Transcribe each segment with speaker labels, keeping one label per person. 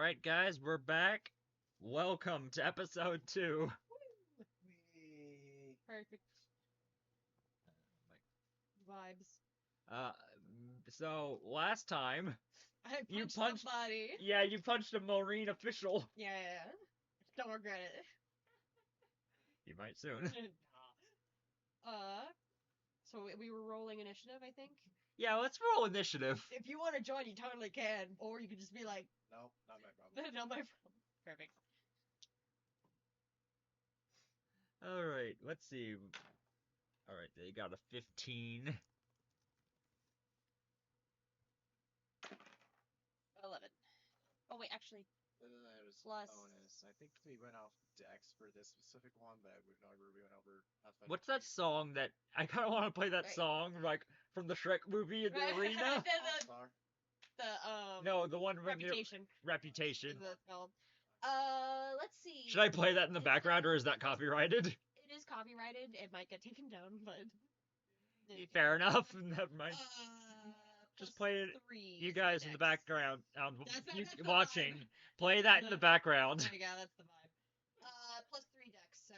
Speaker 1: Alright, guys, we're back. Welcome to episode 2.
Speaker 2: Perfect vibes.
Speaker 1: Uh, so, last time,
Speaker 2: I
Speaker 1: you
Speaker 2: punched
Speaker 1: punched.
Speaker 2: somebody.
Speaker 1: Yeah, you punched a Marine official.
Speaker 2: Yeah. Don't regret it.
Speaker 1: You might soon.
Speaker 2: uh, so we were rolling initiative, I think.
Speaker 1: Yeah, let's roll initiative.
Speaker 2: If you want to join, you totally can, or you could just be like,
Speaker 3: No, not my problem.
Speaker 2: not my problem. Perfect.
Speaker 1: Alright, let's see. Alright, they got a 15.
Speaker 2: 11. Oh wait, actually,
Speaker 3: It was
Speaker 2: Plus-
Speaker 3: bonus. I think we went off Dex for this specific one, but we went over Pathfinder
Speaker 1: What's that
Speaker 3: 3.
Speaker 1: song that. I kind of want to play that
Speaker 2: Right.
Speaker 1: song, like, from the Shrek movie in the arena?
Speaker 3: All-Star?
Speaker 1: No, the one when you're.
Speaker 2: Reputation.
Speaker 1: Reputation.
Speaker 2: Is the film. Let's see.
Speaker 1: Should I play that in the background, or is that copyrighted?
Speaker 2: It is copyrighted. It might get taken down, but.
Speaker 1: Fair enough. Never mind.
Speaker 2: Plus
Speaker 1: Just play it.
Speaker 2: 3
Speaker 1: You
Speaker 2: is
Speaker 1: guys
Speaker 2: my
Speaker 1: in the
Speaker 2: dex.
Speaker 1: background, you
Speaker 2: That's the
Speaker 1: watching,
Speaker 2: vibe.
Speaker 1: play that in the background.
Speaker 2: There you go, that's the vibe. Plus 3 dex, so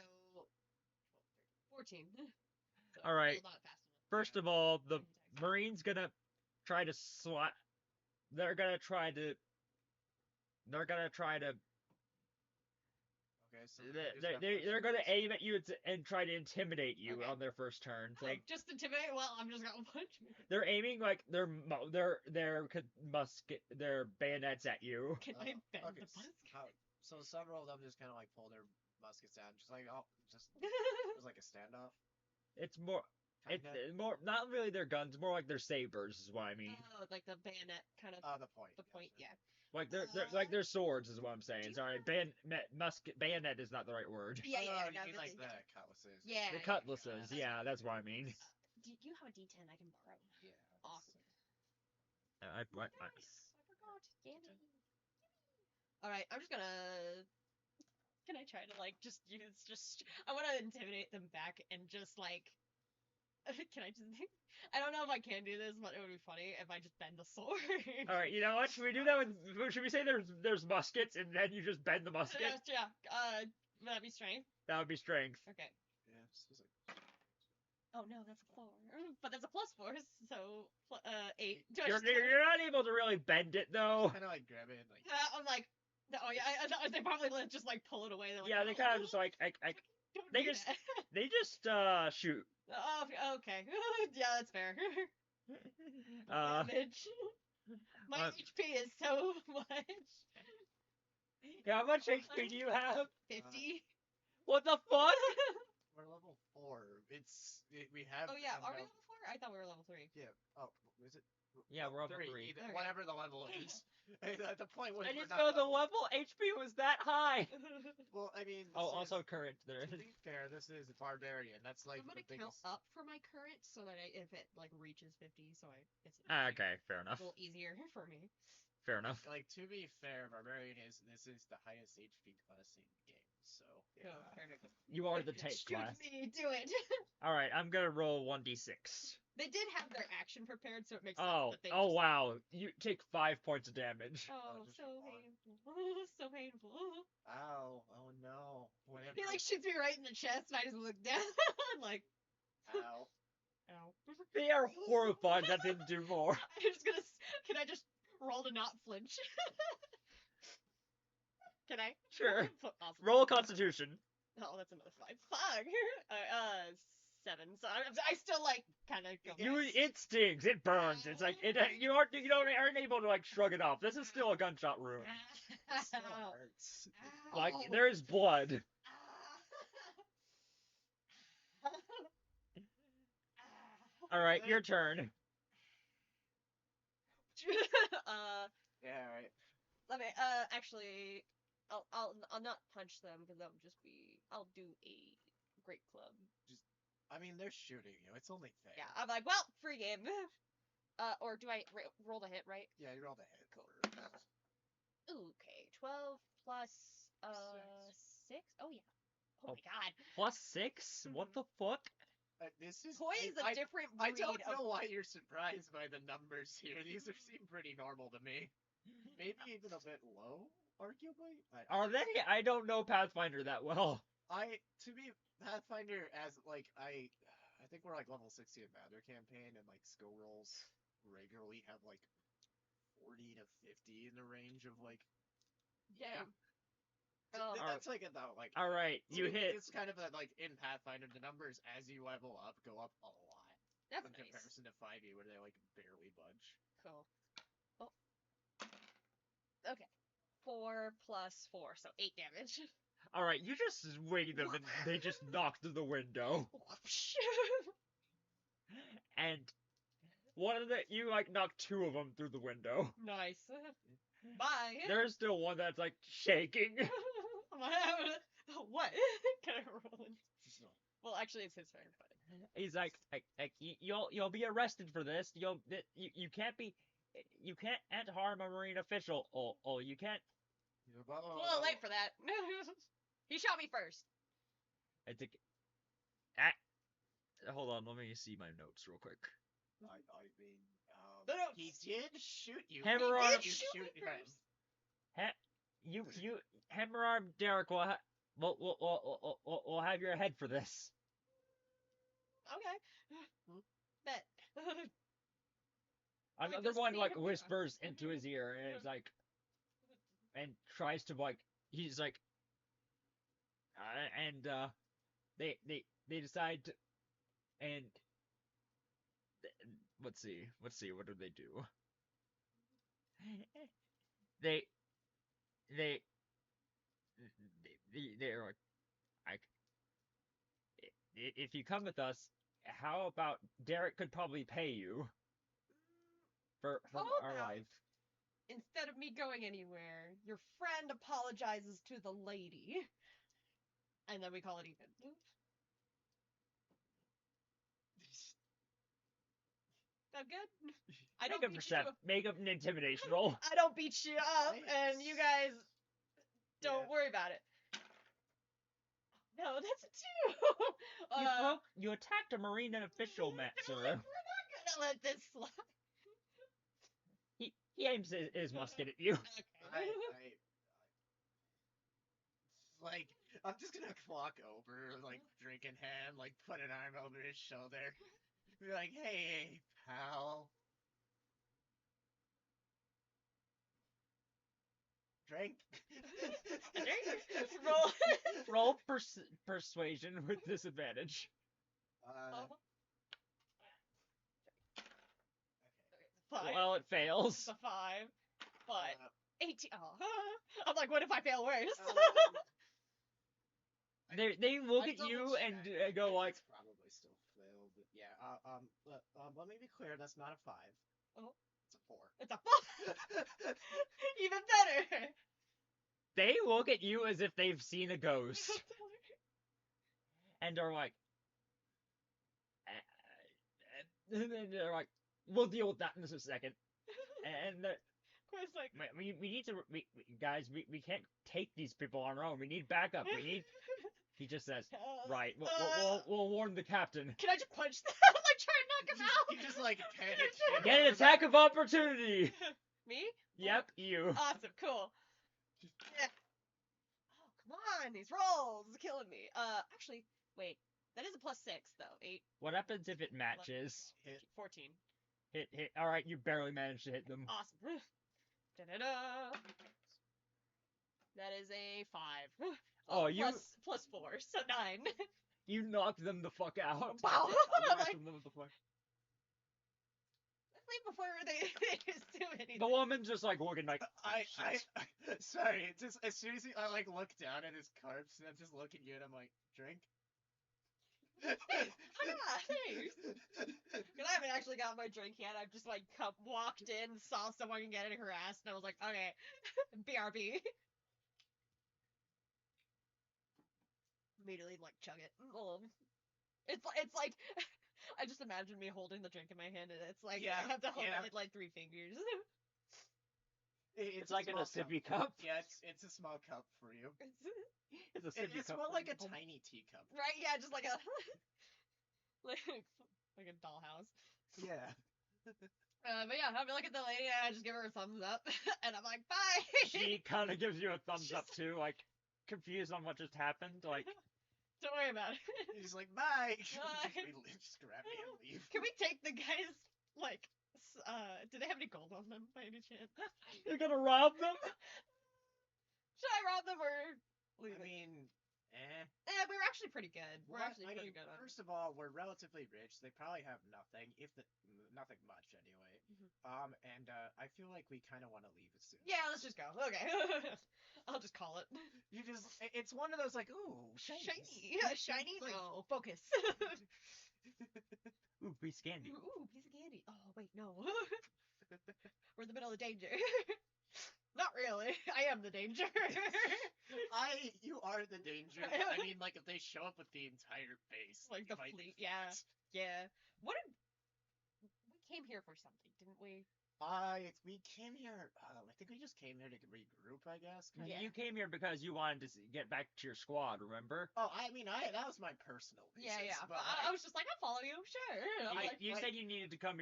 Speaker 2: 14.
Speaker 1: All right.
Speaker 2: Still not fast enough.
Speaker 1: First of all, the
Speaker 2: Dex.
Speaker 1: Marine's gonna try to swat. They're gonna try to.
Speaker 3: Okay, so
Speaker 1: They're gonna aim at you and try to intimidate you
Speaker 2: Okay.
Speaker 1: on their first turn. It's like
Speaker 2: Just intimidate. Well, I'm just gonna punch me.
Speaker 1: they're aiming like their bayonets at you.
Speaker 2: Can I bend
Speaker 3: okay,
Speaker 2: the musket?
Speaker 3: so several of them just kind of like pull their muskets out, just like it was like a standoff.
Speaker 1: It's more. It's
Speaker 3: Kinda.
Speaker 1: more not really their guns, more like their sabers is what I mean.
Speaker 2: Oh, like the bayonet kind of.
Speaker 3: The point.
Speaker 2: The point,
Speaker 3: gotcha.
Speaker 2: yeah.
Speaker 1: Like they're swords is what I'm saying. Sorry, bayonet is not the right word.
Speaker 2: Yeah,
Speaker 3: Oh,
Speaker 2: yeah.
Speaker 3: you
Speaker 2: no,
Speaker 3: mean
Speaker 2: this
Speaker 3: like
Speaker 2: is-
Speaker 3: the cutlasses.
Speaker 2: Yeah.
Speaker 1: The cutlasses, yeah, that's what I mean.
Speaker 2: Do you have a D10 I can borrow?
Speaker 3: Yeah.
Speaker 2: Awesome.
Speaker 1: I
Speaker 2: Nice. I forgot. Damn it. All right, I'm just gonna. Can I try to like just use just? I want to intimidate them back and just like. Can I just? I don't know if I can do this, but it would be funny if I just bend the sword.
Speaker 1: All right, you know what? Should we do that with? Should we say there's muskets and then you just bend the musket?
Speaker 2: Yeah. Would that be strength?
Speaker 1: That would be strength.
Speaker 2: Okay.
Speaker 3: Yeah. This was like
Speaker 2: Oh no, that's a 4. But that's a +4, so 8. Do I
Speaker 1: You're
Speaker 2: just tell
Speaker 1: you're not able to really bend it though.
Speaker 3: kind of like grab it and like.
Speaker 2: I'm like, oh yeah, they probably just like pull it away. They're like,
Speaker 1: Yeah, they
Speaker 2: "Oh,
Speaker 1: kind of just like
Speaker 2: don't
Speaker 1: they
Speaker 2: do
Speaker 1: just-
Speaker 2: that."
Speaker 1: they just shoot.
Speaker 2: Oh, okay. Yeah, that's fair. Damage. My
Speaker 1: uh,
Speaker 2: HP is so much.
Speaker 1: How much HP do you have?
Speaker 2: 50.
Speaker 1: What the fuck?
Speaker 3: We're level 4. We have.
Speaker 2: Oh yeah, are we
Speaker 3: no-
Speaker 2: level 4? I thought we were level 3.
Speaker 3: Yeah. Oh, is it?
Speaker 1: Yeah, we're level 3.
Speaker 3: Either-
Speaker 2: Okay.
Speaker 3: Whatever the level is. The point was.
Speaker 1: I
Speaker 3: we're
Speaker 1: just
Speaker 3: not
Speaker 1: know the
Speaker 3: level-
Speaker 1: level HP was that high.
Speaker 3: Well, I mean.
Speaker 1: Oh,
Speaker 3: this
Speaker 1: also
Speaker 3: is-
Speaker 1: current there.
Speaker 3: To be fair, this is barbarian. That's like
Speaker 2: I'm gonna
Speaker 3: the
Speaker 2: count
Speaker 3: biggest.
Speaker 2: up for my current so that if it like reaches 50, so it's
Speaker 1: Okay, fair
Speaker 2: a
Speaker 1: enough.
Speaker 2: little easier for me.
Speaker 1: Fair enough.
Speaker 3: Like to be fair, barbarian this is the highest HP class in the game. So yeah.
Speaker 2: Oh, perfect.
Speaker 1: You are the tank
Speaker 2: Shoot
Speaker 1: class.
Speaker 2: me, do it.
Speaker 1: All right, I'm gonna roll 1d6.
Speaker 2: They did have their action prepared, so it makes sense
Speaker 1: Oh,
Speaker 2: that they
Speaker 1: oh
Speaker 2: just...
Speaker 1: wow! You take 5 points of damage.
Speaker 2: Oh,
Speaker 3: just
Speaker 2: so
Speaker 3: one.
Speaker 2: painful. So painful.
Speaker 3: Ow! Oh no! Whenever.
Speaker 2: He like shoots me right in the chest, and I just look down, like,
Speaker 3: Ow!
Speaker 2: ow.
Speaker 1: They are horrified that didn't do more.
Speaker 2: I'm just gonna. Can I just roll to not flinch? Can I?
Speaker 1: Sure.
Speaker 2: Awesome.
Speaker 1: Roll Constitution.
Speaker 2: Oh, that's another 5. Fuck. 7. So I still like kind of go.
Speaker 1: It stings. It burns. It's like you aren't able to like shrug it off. This is still a gunshot wound.
Speaker 3: It still
Speaker 2: Ow.
Speaker 3: hurts.
Speaker 1: Like
Speaker 2: Ow.
Speaker 1: there is blood. All right, your turn.
Speaker 3: Yeah. Right.
Speaker 2: Let me. Actually, I'll not punch them because that would just be. I'll do a great club.
Speaker 3: I mean, they're shooting you. It's only fair.
Speaker 2: Yeah, I'm like, well, free game. Or do I roll the hit, right?
Speaker 3: Yeah. You rolled a hit.
Speaker 2: Cool. Okay, 12 plus 6. Oh yeah. Oh
Speaker 1: Oh.
Speaker 2: my god.
Speaker 1: Plus 6. What the fuck?
Speaker 3: This is.
Speaker 2: Toy is a
Speaker 3: I,
Speaker 2: different
Speaker 3: I
Speaker 2: breed
Speaker 3: don't
Speaker 2: of.
Speaker 3: know why you're surprised by the numbers here. These seem pretty normal to me. maybe even a bit low, arguably.
Speaker 1: Are they? I don't know Pathfinder that well.
Speaker 3: To me, Pathfinder as like I think we're like level 60 in Mather campaign, and like skill rolls regularly have like 40 to 50 in the range of like
Speaker 2: Yeah.
Speaker 3: that's like about like
Speaker 1: All right, you hit.
Speaker 3: It's kind of a, like in Pathfinder, the numbers as you level up go up a lot
Speaker 2: That's
Speaker 3: in
Speaker 2: nice.
Speaker 3: comparison to 5e where they like barely budge.
Speaker 2: Cool. Oh. Okay. 4 plus 4, so 8 damage.
Speaker 1: All right, you just wing them and they just knock through the window. And one of the you like knock two of them through the window.
Speaker 2: Nice. Bye.
Speaker 1: There's still one that's like shaking.
Speaker 2: What? Can I roll in? Well, actually, it's his turn, but
Speaker 1: He's like you'll be arrested for this. You can't be you can't harm a marine official. Oh you can't.
Speaker 2: it's a little late for that. He shot me first.
Speaker 1: I think. Hold on, let me see my notes real quick.
Speaker 3: I mean,
Speaker 2: No, no.
Speaker 3: he did shoot you.
Speaker 1: Hammer
Speaker 3: He
Speaker 1: arm-
Speaker 3: did shoot him.
Speaker 1: You Hammerarm Derek will we'll have your head for this.
Speaker 2: Okay. Bet.
Speaker 1: Another
Speaker 2: just
Speaker 1: one
Speaker 2: see
Speaker 1: like
Speaker 2: him.
Speaker 1: whispers into his ear and it's like and tries to like he's like they decide to and let's see what do they do. They're like if you come with us, how about Derek could probably pay you for
Speaker 2: How
Speaker 1: our
Speaker 2: about-
Speaker 1: life.
Speaker 2: Instead of me going anywhere, your friend apologizes to the lady. And then we call it even. That good? I don't beat you up.
Speaker 1: Make up an intimidation roll.
Speaker 2: I don't beat you up,
Speaker 3: Nice.
Speaker 2: and you guys don't
Speaker 3: Yeah.
Speaker 2: worry about it. No, that's a 2.
Speaker 1: You attacked a marine official, sir.
Speaker 2: We're not gonna let this slide.
Speaker 1: He aims his musket at you.
Speaker 2: Okay.
Speaker 3: Like, I'm just gonna walk over, like, drink in hand, like, put an arm over his shoulder. Be like, hey, pal. Drink?
Speaker 2: Roll.
Speaker 1: Roll persuasion with disadvantage.
Speaker 2: Oh.
Speaker 3: Okay.
Speaker 2: 5.
Speaker 1: Well, it fails.
Speaker 2: It's a 5. But
Speaker 3: Uh,
Speaker 2: 18. Oh. I'm like, what if I fail worse?
Speaker 1: They look
Speaker 3: I
Speaker 1: at you
Speaker 3: double
Speaker 1: and
Speaker 3: checked.
Speaker 1: go like,
Speaker 3: It's probably still failed, but yeah. Let me be clear. That's not a 5.
Speaker 2: Oh.
Speaker 3: It's a 4.
Speaker 2: It's a 4. Even better.
Speaker 1: they look at you as if they've seen a ghost and are like, and then they're like, we'll deal with that in just a second. And
Speaker 2: Quiz like,
Speaker 1: we need to, guys, we can't take these people on our own. We need backup. He just says, right, we'll warn the captain.
Speaker 2: Can I just punch them? Like, try and knock him out?
Speaker 3: You just, like, panic.
Speaker 1: Get an attack of opportunity!
Speaker 2: Me?
Speaker 1: Yep, you.
Speaker 2: Awesome, cool. Yeah. Oh, come on, these rolls is killing me. Actually, wait. That is a +6, though. 8,
Speaker 1: What happens if it matches?
Speaker 3: Hit.
Speaker 2: 14.
Speaker 1: Hit. Alright, you barely managed to hit them.
Speaker 2: Awesome. Da-da-da. That is a 5.
Speaker 1: Oh, you-
Speaker 2: plus 4, so 9.
Speaker 1: You knocked them the fuck out.
Speaker 2: Wow.
Speaker 1: Knocked them the fuck-
Speaker 2: Let's leave before they do anything.
Speaker 1: The woman's just like looking like,
Speaker 3: Sorry, it's just, as soon as I, like, look down at his corpse, and I'm just looking at you, and I'm like, drink?
Speaker 2: Yeah, thanks. Because I haven't actually got my drink yet. I've just like walked in, saw someone getting harassed, and I was like, okay, BRB. Immediately like chug it. It's like I just imagine me holding the drink in my hand, and it's like
Speaker 3: Yeah,
Speaker 2: I have to hold
Speaker 3: yeah.
Speaker 2: it in like 3 fingers.
Speaker 1: it's like in a
Speaker 3: small
Speaker 1: sippy cup.
Speaker 3: Yeah, it's a small cup for you.
Speaker 1: It's a sippy
Speaker 3: It's
Speaker 1: cup.
Speaker 3: more like a tiny teacup.
Speaker 2: Right? Yeah, just like a like a dollhouse.
Speaker 3: Yeah.
Speaker 2: But yeah, I'll be looking at the lady and I just give her a thumbs up, and I'm like, bye.
Speaker 1: She kind of gives you a thumbs
Speaker 2: She's-
Speaker 1: up too, like confused on what just happened. Like,
Speaker 2: Don't worry about it.
Speaker 3: He's like, bye.
Speaker 2: Bye.
Speaker 3: Just grab me and leave.
Speaker 2: Can we take the guys? Like, do they have any gold on them by any chance?
Speaker 1: you're gonna rob them?
Speaker 2: Should I rob them or leave
Speaker 3: I
Speaker 2: it?
Speaker 3: mean,
Speaker 2: We were actually pretty good. We're
Speaker 3: Well,
Speaker 2: actually
Speaker 3: I
Speaker 2: pretty
Speaker 3: mean,
Speaker 2: good on.
Speaker 3: first of all, we're relatively rich. They probably have nothing, nothing much anyway.
Speaker 2: Mhm.
Speaker 3: And I feel like we kind of want to leave as soon.
Speaker 2: Yeah, let's just go. Okay. I'll just call it.
Speaker 3: It's one of those like, ooh,
Speaker 2: Shiny. Yeah, shiny.
Speaker 3: Like-
Speaker 2: Oh, focus.
Speaker 1: Ooh, piece of candy.
Speaker 2: Ooh, piece of candy. Oh, wait, no. We're in the middle of danger. Not really. I am the danger.
Speaker 3: You are the danger. I mean, like if they show up with the entire base,
Speaker 2: Like
Speaker 3: you
Speaker 2: the
Speaker 3: might
Speaker 2: fleet,
Speaker 3: be
Speaker 2: yeah.
Speaker 3: fucked.
Speaker 2: Yeah. What did we came here for something, didn't we?
Speaker 3: We came here. I think we just came here to regroup. I guess. Kinda.
Speaker 2: Yeah.
Speaker 1: You came here because you wanted to get back to your squad, remember?
Speaker 3: Oh, I mean, that was my personal reasons.
Speaker 2: Yeah.
Speaker 3: But
Speaker 2: I was just like, I'll follow you, sure. I'm like,
Speaker 1: You said you needed to come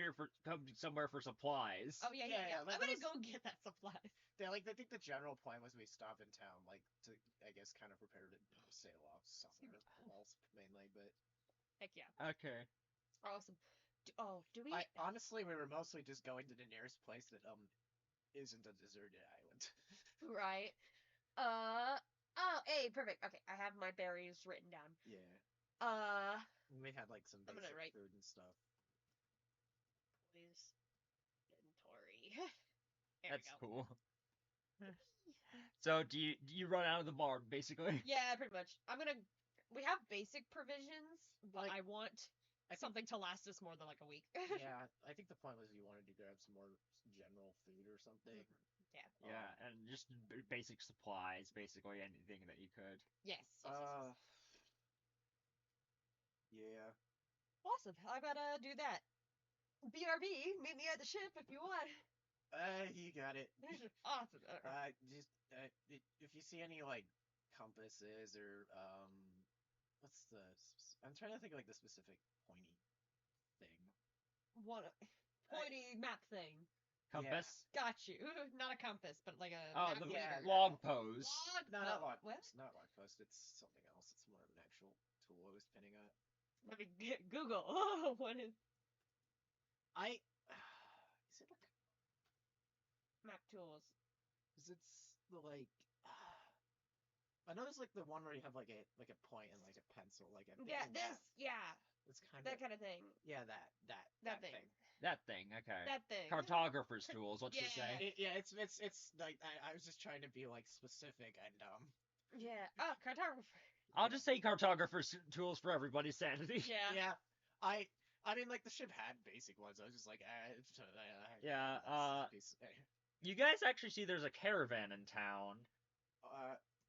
Speaker 1: somewhere for supplies.
Speaker 2: oh yeah.
Speaker 3: Yeah,
Speaker 2: I'm
Speaker 3: that
Speaker 2: gonna
Speaker 3: was-
Speaker 2: go get that supply.
Speaker 3: I think the general point was we stop in town, like to, I guess, kind of prepare to sail off somewhere else mainly. But
Speaker 2: Heck yeah.
Speaker 1: Okay.
Speaker 2: Awesome. Do we?
Speaker 3: honestly, we were mostly just going to the nearest place that isn't a deserted island.
Speaker 2: Right. Oh, hey, perfect. Okay, I have my berries written down.
Speaker 3: Yeah.
Speaker 2: Uh,
Speaker 3: We had like some
Speaker 2: I'm gonna
Speaker 3: basic
Speaker 2: write-
Speaker 3: food and stuff.
Speaker 2: please. Inventory. There
Speaker 1: That's
Speaker 2: we go.
Speaker 1: cool. So do you run out of the bar basically?
Speaker 2: Yeah, pretty much. We have basic provisions, but
Speaker 3: Like-
Speaker 2: I want something to last us more than like a week.
Speaker 3: Yeah, I think the point was you wanted to grab some more general food or something.
Speaker 2: Yeah.
Speaker 1: Yeah, and just basic supplies, basically anything that you could.
Speaker 2: Yes.
Speaker 3: Yeah.
Speaker 2: Awesome. I'm gonna do that. BRB, meet me at the ship if you want.
Speaker 3: You got it.
Speaker 2: Awesome.
Speaker 3: If you see any like compasses or what's the? I'm trying to think of like the specific pointy thing.
Speaker 2: What pointy map thing?
Speaker 1: Compass.
Speaker 2: Got you. Not a compass, but like a
Speaker 1: Oh,
Speaker 2: map
Speaker 1: the
Speaker 2: reader.
Speaker 1: log pose.
Speaker 2: Log.
Speaker 3: No, not log
Speaker 2: What?
Speaker 3: post. Not log post. It's something else. It's more of an actual tool I was pinning at.
Speaker 2: Let me Google. What is
Speaker 3: Is it like?
Speaker 2: map tools?
Speaker 3: Is it's the like? I know there's like the one where you have like a point and like a pencil, like a
Speaker 2: Yeah,
Speaker 3: big
Speaker 2: this.
Speaker 3: map.
Speaker 2: Yeah,
Speaker 3: It's kind
Speaker 2: that
Speaker 3: of
Speaker 2: kind of thing.
Speaker 3: yeah that
Speaker 2: thing.
Speaker 1: That thing. Okay.
Speaker 2: That thing.
Speaker 1: Cartographer's tools. What you
Speaker 2: Yeah.
Speaker 1: say?
Speaker 3: It's like I was just trying to be like specific and
Speaker 2: Yeah. Oh, cartographer.
Speaker 1: I'll just say cartographer's tools for everybody's sanity.
Speaker 2: Yeah.
Speaker 3: yeah. I mean like the ship had basic ones. I was just like
Speaker 1: Yeah,
Speaker 3: piece-
Speaker 1: You guys actually see there's a caravan in town.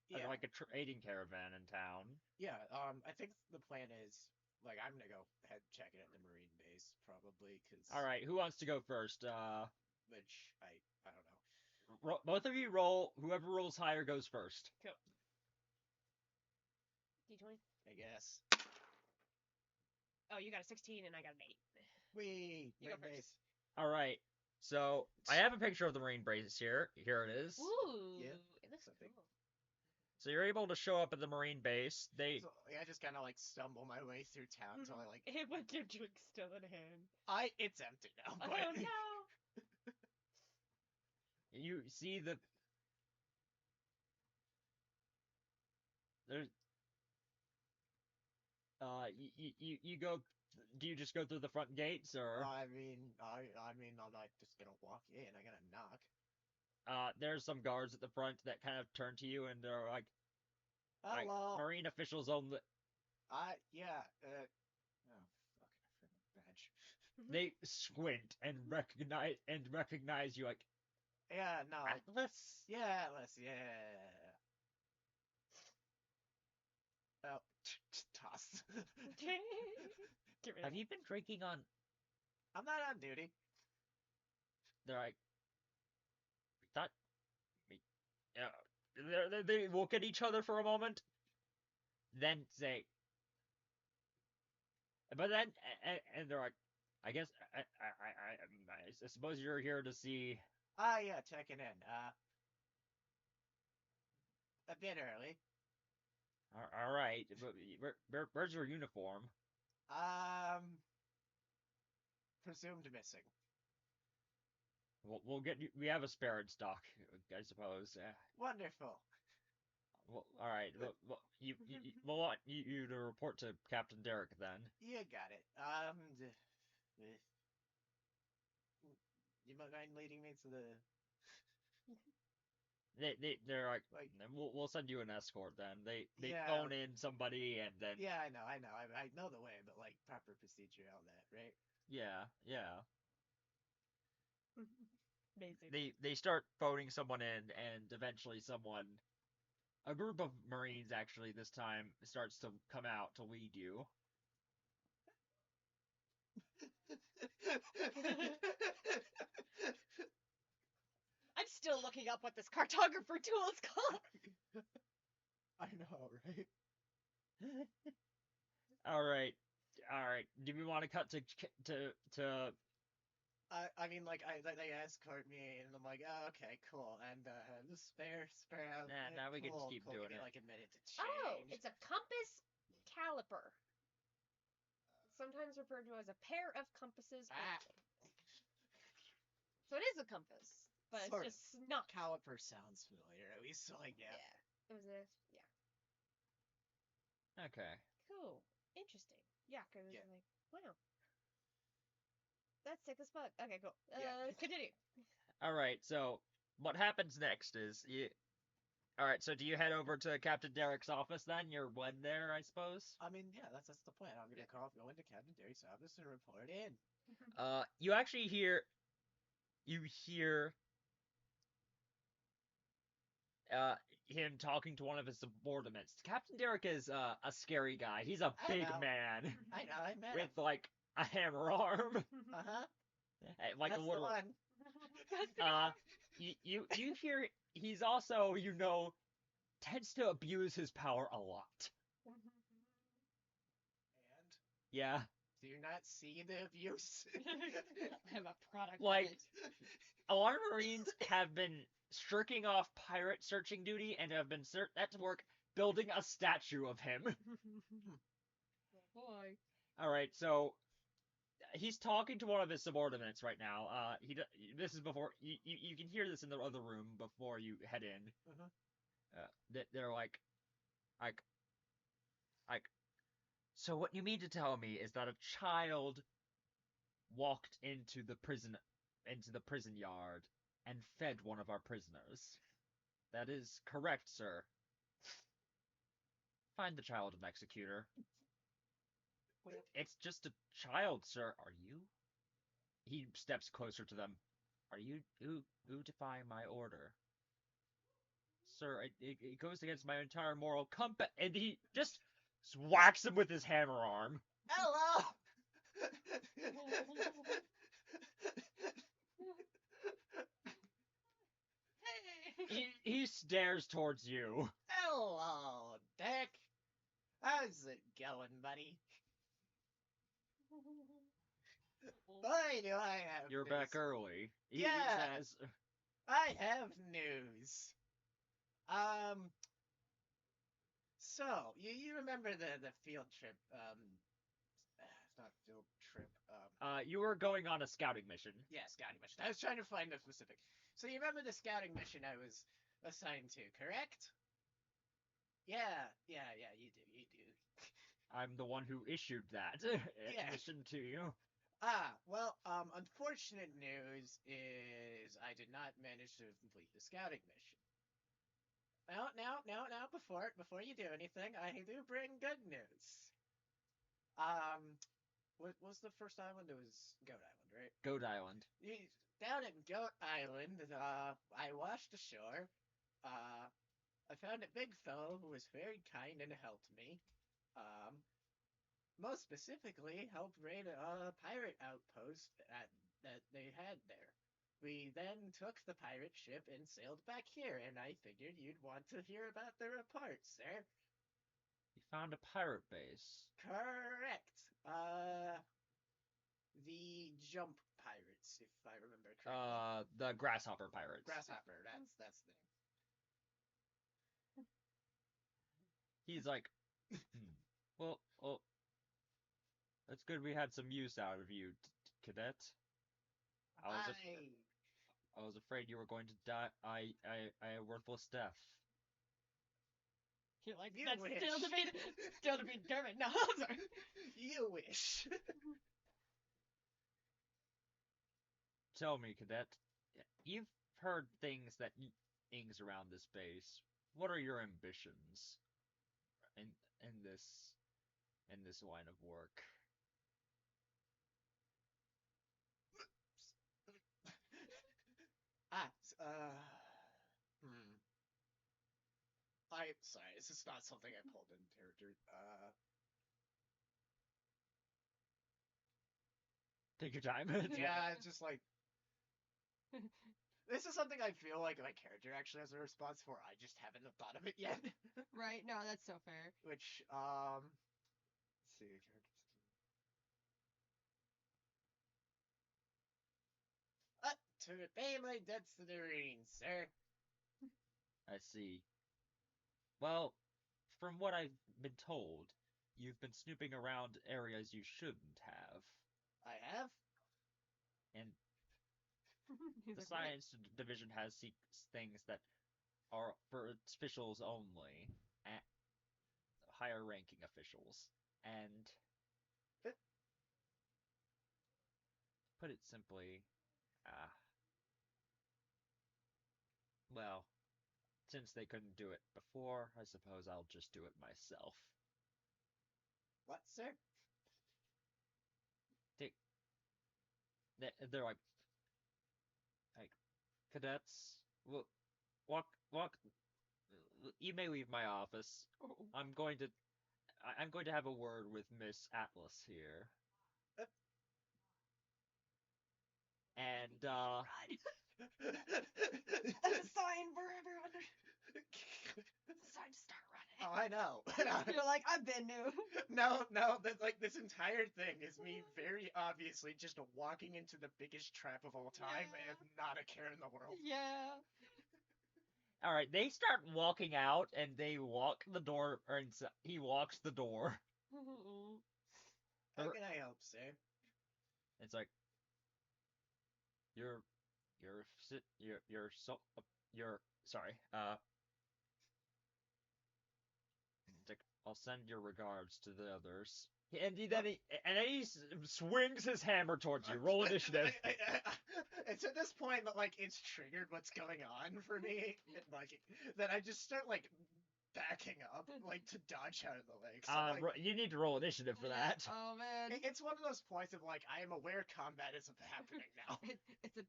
Speaker 3: yeah.
Speaker 1: Like a trading caravan in town.
Speaker 3: Yeah, I think the plan is like I'm gonna go head check it at the marine base probably because
Speaker 1: All right, who wants to go first?
Speaker 3: which I don't know.
Speaker 1: Both of you roll. Whoever rolls higher goes first.
Speaker 2: D20.
Speaker 3: I guess
Speaker 2: Oh, you got a 16 and I got an 8.
Speaker 3: we
Speaker 2: You go
Speaker 3: marine
Speaker 2: first.
Speaker 3: base.
Speaker 1: All right. So I have a picture of the marine base here. Here it is.
Speaker 2: Ooh.
Speaker 3: Yeah,
Speaker 2: It looks
Speaker 3: something.
Speaker 2: cool.
Speaker 1: So you're able to show up at the marine base. They
Speaker 3: So I just kind of like stumble my way through town until I like
Speaker 2: With your drink still in hand.
Speaker 3: it's empty now.
Speaker 2: Oh
Speaker 3: But
Speaker 2: no.
Speaker 1: you see the there's you go. Do you just go through the front gates or?
Speaker 3: I mean I'm not just gonna walk in. I gotta knock.
Speaker 1: There's some guards at the front that kind of turn to you and they're like
Speaker 3: Hello.
Speaker 1: marine officials only.
Speaker 3: Yeah. Oh fuck! I forgot my badge.
Speaker 1: They squint and recognize you like
Speaker 3: Yeah. No.
Speaker 1: Atlas.
Speaker 3: Yeah. Atlas. Yeah. Oh, toss.
Speaker 2: Get rid
Speaker 1: Have
Speaker 2: of
Speaker 1: you been drinking on?
Speaker 3: I'm not on duty.
Speaker 1: They're like, we thought, yeah. They look at each other for a moment, then say, but then and they're like, I guess I suppose you're here to see.
Speaker 3: Ah, yeah, checking in. A bit early.
Speaker 1: All right, but where's your uniform?
Speaker 3: Um, Presumed missing.
Speaker 1: We'll get you. We have a spare in stock, I suppose.
Speaker 3: Wonderful.
Speaker 1: Well, all right. Well, we'll want you to report to Captain Derek then.
Speaker 3: You got it. You mind leading me to the
Speaker 1: They're like,
Speaker 3: like?
Speaker 1: we'll send you an escort then. They
Speaker 3: Yeah.
Speaker 1: phone in somebody and then
Speaker 3: Yeah, I know. I know the way, but like proper procedure, all that, right?
Speaker 1: yeah.
Speaker 2: Amazing.
Speaker 1: They start phoning someone in and eventually a group of Marines actually this time starts to come out to lead you.
Speaker 2: I'm still looking up what this cartographer tool is called.
Speaker 3: I know, right?
Speaker 1: All right. All right. Do we want to cut to
Speaker 3: I mean, like, they escort me, and I'm like, oh, okay, cool. And the spare out.
Speaker 1: now we can just keep
Speaker 3: cool.
Speaker 1: doing
Speaker 3: Give me
Speaker 1: it.
Speaker 3: like a minute to
Speaker 4: Oh,
Speaker 3: change.
Speaker 4: it's a compass caliper. Sometimes referred to as a pair of compasses. So it is a compass, but
Speaker 3: Sort
Speaker 4: it's just not.
Speaker 3: Caliper sounds familiar, at least. So like, yeah.
Speaker 4: It was a
Speaker 1: Okay.
Speaker 4: Cool. Interesting. Yeah, because
Speaker 3: Yeah.
Speaker 4: like, wow. That's sick as fuck. Okay, cool.
Speaker 3: Yeah.
Speaker 4: Continue.
Speaker 1: All right. So what happens next is you. All right. So do you head over to Captain Derek's office then? You're one there, I suppose.
Speaker 3: I mean, yeah, that's the plan. I'm gonna go into Captain Derek's office and report in.
Speaker 1: You actually hear. You hear. Him talking to one of his subordinates. Captain Derek is a scary guy. He's a
Speaker 3: I
Speaker 1: big
Speaker 3: know.
Speaker 1: man
Speaker 3: I know, I met
Speaker 1: with
Speaker 3: him.
Speaker 1: like a hammer arm,
Speaker 3: Uh-huh.
Speaker 1: like
Speaker 3: That's
Speaker 1: a little.
Speaker 3: the one.
Speaker 1: You hear he's also tends to abuse his power a lot.
Speaker 3: And
Speaker 1: Yeah,
Speaker 3: do you not see the abuse?
Speaker 2: I have a product.
Speaker 1: like
Speaker 2: of it.
Speaker 1: a lot of Marines have been shirking off pirate searching duty and have been at work building a statue of him.
Speaker 2: Boy.
Speaker 1: All right, so he's talking to one of his subordinates right now. This is before you can hear this in the other room before you head in. They're like. So what you mean to tell me is that a child walked into the prison yard and fed one of our prisoners. That is correct, sir. Find the child and execute her. It's just a child, sir. Are you? He steps closer to them. Are you who defying my order? Sir, it goes against my entire moral compass. And he just whacks him with his hammer arm.
Speaker 3: Hello!
Speaker 1: He stares towards you.
Speaker 3: Hello, Dick. How's it going, buddy? Boy, do I have
Speaker 1: You're
Speaker 3: news.
Speaker 1: back early. He
Speaker 3: Yeah.
Speaker 1: says,
Speaker 3: I have news. So, you remember the field trip, not field trip,
Speaker 1: you were going on a scouting mission.
Speaker 3: yeah, scouting mission. I was trying to find the specific. So you remember the scouting mission I was assigned to, correct? Yeah, you do.
Speaker 1: I'm the one who issued that
Speaker 3: Yeah.
Speaker 1: mission to you.
Speaker 3: Well, unfortunate news is I did not manage to complete the scouting mission. Now, before you do anything, I do bring good news. What was the first island? It was Goat Island, right?
Speaker 1: Goat Island.
Speaker 3: Down at Goat Island, I washed ashore. I found a big fellow who was very kind and helped me. Most specifically, helped raid a pirate outpost that they had there. We then took the pirate ship and sailed back here, and I figured you'd want to hear about the report, sir.
Speaker 1: You found a pirate base.
Speaker 3: Correct. The jump pirates, if I remember correctly.
Speaker 1: The grasshopper pirates.
Speaker 3: Grasshopper, that's the name.
Speaker 1: He's like, well, it's good we had some use out of you, cadet. I was afraid you were going to die a worthless death.
Speaker 2: You're like,
Speaker 3: You
Speaker 2: that's
Speaker 3: wish.
Speaker 2: still to be determined. No, I'm sorry.
Speaker 3: You wish.
Speaker 1: Tell me, cadet, you've heard things around this base. What are your ambitions in in this in this line of work?
Speaker 3: ah, hmm. I'm sorry, this is not something I pulled in character.
Speaker 1: Take your time.
Speaker 3: Yeah, it's just like this is something I feel like my character actually has a response for. I just haven't thought of it yet.
Speaker 2: Right? No, that's so fair.
Speaker 3: Which, let's see, to repay my debts to the Marines, sir.
Speaker 1: I see. Well, from what I've been told, you've been snooping around areas you shouldn't have.
Speaker 3: I have.
Speaker 1: And
Speaker 2: He's
Speaker 1: the
Speaker 2: like, "What?"
Speaker 1: science division has things that are for its officials only, higher ranking officials, and
Speaker 3: But-
Speaker 1: put it simply, well, since they couldn't do it before, I suppose I'll just do it myself.
Speaker 3: What, sir?
Speaker 1: They're like cadets. Walk. You may leave my office.
Speaker 2: Oh,
Speaker 1: I'm going to I'm going to have a word with Miss Atlas here. And
Speaker 2: that's a sign for everyone. It's a sign to start running.
Speaker 3: Oh, I know.
Speaker 2: You're like, I've been new.
Speaker 3: No, that like this entire thing is me very obviously just walking into the biggest trap of all time
Speaker 2: Yeah.
Speaker 3: and not a care in the world.
Speaker 2: Yeah.
Speaker 1: all right, they start walking out, and they walk the door, or he walks the door.
Speaker 3: How can I help, sir?
Speaker 1: It's like you're sorry. It's like, I'll send your regards to the others. And then he swings his hammer towards you. Roll initiative.
Speaker 3: It's at this point that like it's triggered what's going on for me, and, like that I just start like backing up, like to dodge out of the way. So, like,
Speaker 1: You need to roll initiative for that.
Speaker 2: Oh man.
Speaker 3: it's one of those points of like I am aware combat is happening now.
Speaker 2: It's at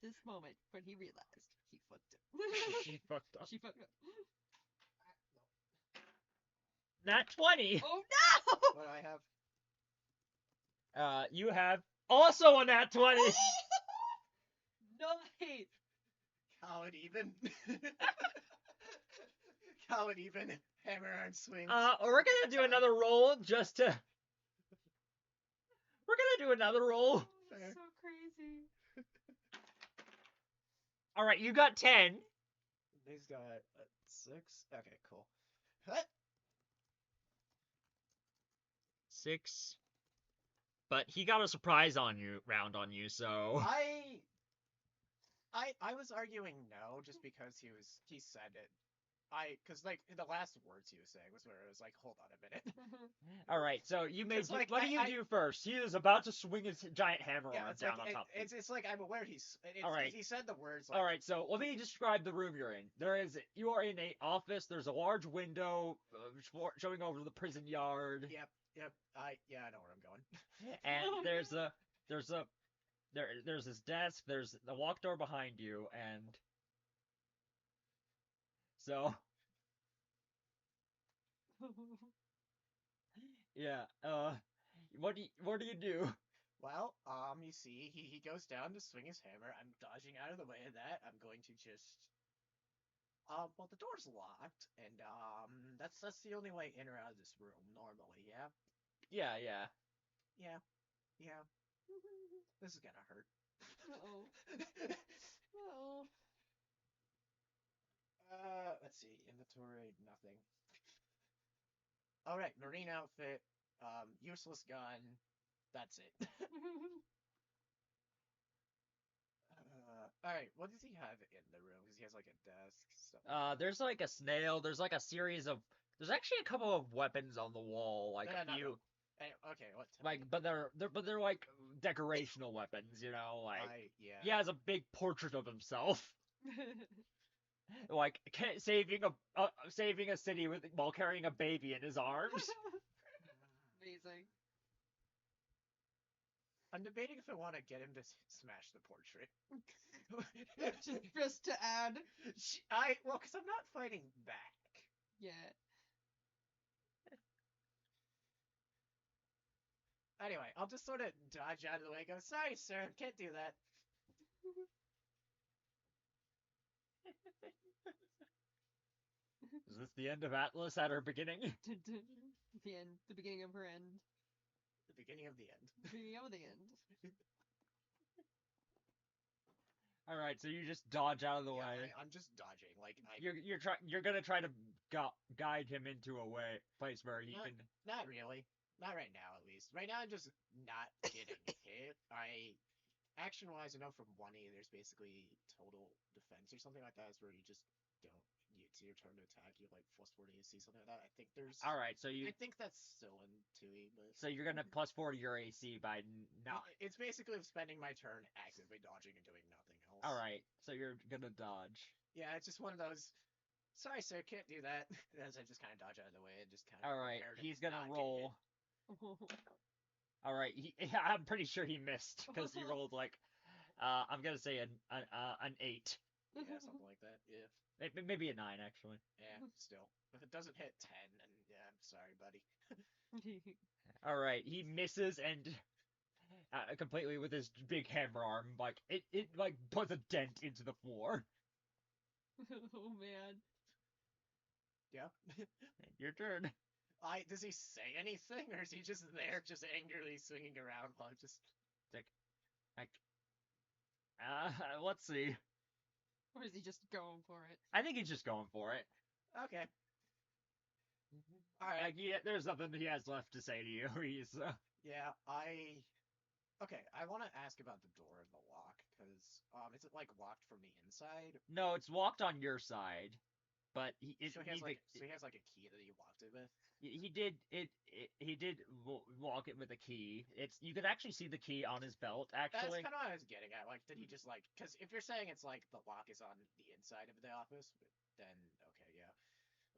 Speaker 2: this moment when he realized he fucked up.
Speaker 1: She fucked up.
Speaker 2: She fucked up.
Speaker 1: Nat 20.
Speaker 2: Oh no!
Speaker 3: What do I have?
Speaker 1: You have also a nat 20.
Speaker 2: Nice.
Speaker 3: Call it even. Call it even. Hammer arm swings.
Speaker 1: We're gonna do another roll just to. We're gonna do another roll.
Speaker 3: Fair.
Speaker 2: So crazy.
Speaker 1: All right, you got 10.
Speaker 3: He's got 6. Okay, cool.
Speaker 1: 6. But he got a surprise round on you, so.
Speaker 3: I was arguing no, just because he said it. Cause like the last words he was saying was where it was like, hold on a minute.
Speaker 1: All right, so you may.
Speaker 3: Like,
Speaker 1: what do you do first? He is about to swing his giant hammer arm
Speaker 3: it's
Speaker 1: down
Speaker 3: like,
Speaker 1: on top.
Speaker 3: it's like I'm aware
Speaker 1: All right.
Speaker 3: He said the words. Like,
Speaker 1: All right, so let me describe the room you're in. You are in an office. There's a large window showing over the prison yard.
Speaker 3: Yep. I know where I'm going.
Speaker 1: And there's this desk. There's the walk door behind you, and so yeah. What do you do?
Speaker 3: Well, you see, he goes down to swing his hammer. I'm dodging out of the way of that. I'm going to just. Well, the door's locked, and that's the only way in or out of this room normally. Yeah.
Speaker 1: Yeah.
Speaker 3: Yeah. This is gonna hurt.
Speaker 2: Uh-oh. Uh-oh.
Speaker 3: Let's see. Inventory, nothing. All right, marine outfit, useless gun. That's it. All right, what does he have in the room? Because he has like a desk, stuff.
Speaker 1: There's like a snail. There's like a series of. There's actually a couple of weapons on the wall, like
Speaker 3: No,
Speaker 1: a
Speaker 3: no, no.
Speaker 1: few,
Speaker 3: Okay, what?
Speaker 1: like, but they're like decorational weapons, you know, like
Speaker 3: yeah.
Speaker 1: he has a big portrait of himself, like saving a city with while carrying a baby in his arms.
Speaker 2: Amazing.
Speaker 3: I'm debating if I want to get him to smash the portrait.
Speaker 2: Just to add.
Speaker 3: Well, because I'm not fighting back.
Speaker 2: Yeah.
Speaker 3: Anyway, I'll just sort of dodge out of the way and go, sorry, sir, can't do that.
Speaker 1: Is this the end of Atlas at her beginning?
Speaker 2: The end. The beginning of her end.
Speaker 3: The beginning of the end.
Speaker 2: The beginning of the end.
Speaker 1: All right, so you just dodge out of the
Speaker 3: Yeah,
Speaker 1: way.
Speaker 3: I'm just dodging. Like
Speaker 1: You're gonna try to guide him into a place where he can.
Speaker 3: Not really. Not right now, at least. Right now, I'm just not getting hit. Action-wise, I know from 1E, there's basically total defense or something like that. Is where you just don't. It's your turn to attack. You have like +4 AC, something like that. I think there's.
Speaker 1: All right,
Speaker 3: I think that's still in 2E, but.
Speaker 1: So you're gonna +4 to your AC by not.
Speaker 3: It's basically spending my turn actively dodging and doing nothing else.
Speaker 1: All right, so you're gonna dodge.
Speaker 3: Yeah, it's just one of those. Sorry, sir, can't do that. As I just kind of dodge out of the way and just kind of.
Speaker 1: All right, he's gonna
Speaker 3: not get
Speaker 1: roll. All right, I'm pretty sure he missed because he rolled like, I'm gonna say an 8.
Speaker 3: Yeah, something like that. Yeah.
Speaker 1: Maybe a 9 actually.
Speaker 3: Yeah, still. If it doesn't hit 10, then yeah, I'm sorry, buddy.
Speaker 1: All right, he misses and completely with his big hammer arm, like it like puts a dent into the floor.
Speaker 2: Oh man.
Speaker 3: Yeah.
Speaker 1: Your turn.
Speaker 3: Does he say anything, or is he just there, just angrily swinging around while I'm just
Speaker 1: like, let's see.
Speaker 2: Or is he just going for it?
Speaker 1: I think he's just going for it.
Speaker 3: okay. All right.
Speaker 1: Like, there's nothing he has left to say to you. He's
Speaker 3: Yeah, Okay, I want to ask about the door and the lock, because is it like locked from the inside?
Speaker 1: No, it's locked on your side, but
Speaker 3: So he has like a key that he locked it with.
Speaker 1: he did lock it with a key. You could actually see the key on his belt.
Speaker 3: That's
Speaker 1: Actually,
Speaker 3: kind of what I was getting at. Like, did he just like? Because if you're saying it's like the lock is on the inside of the office, then okay, yeah.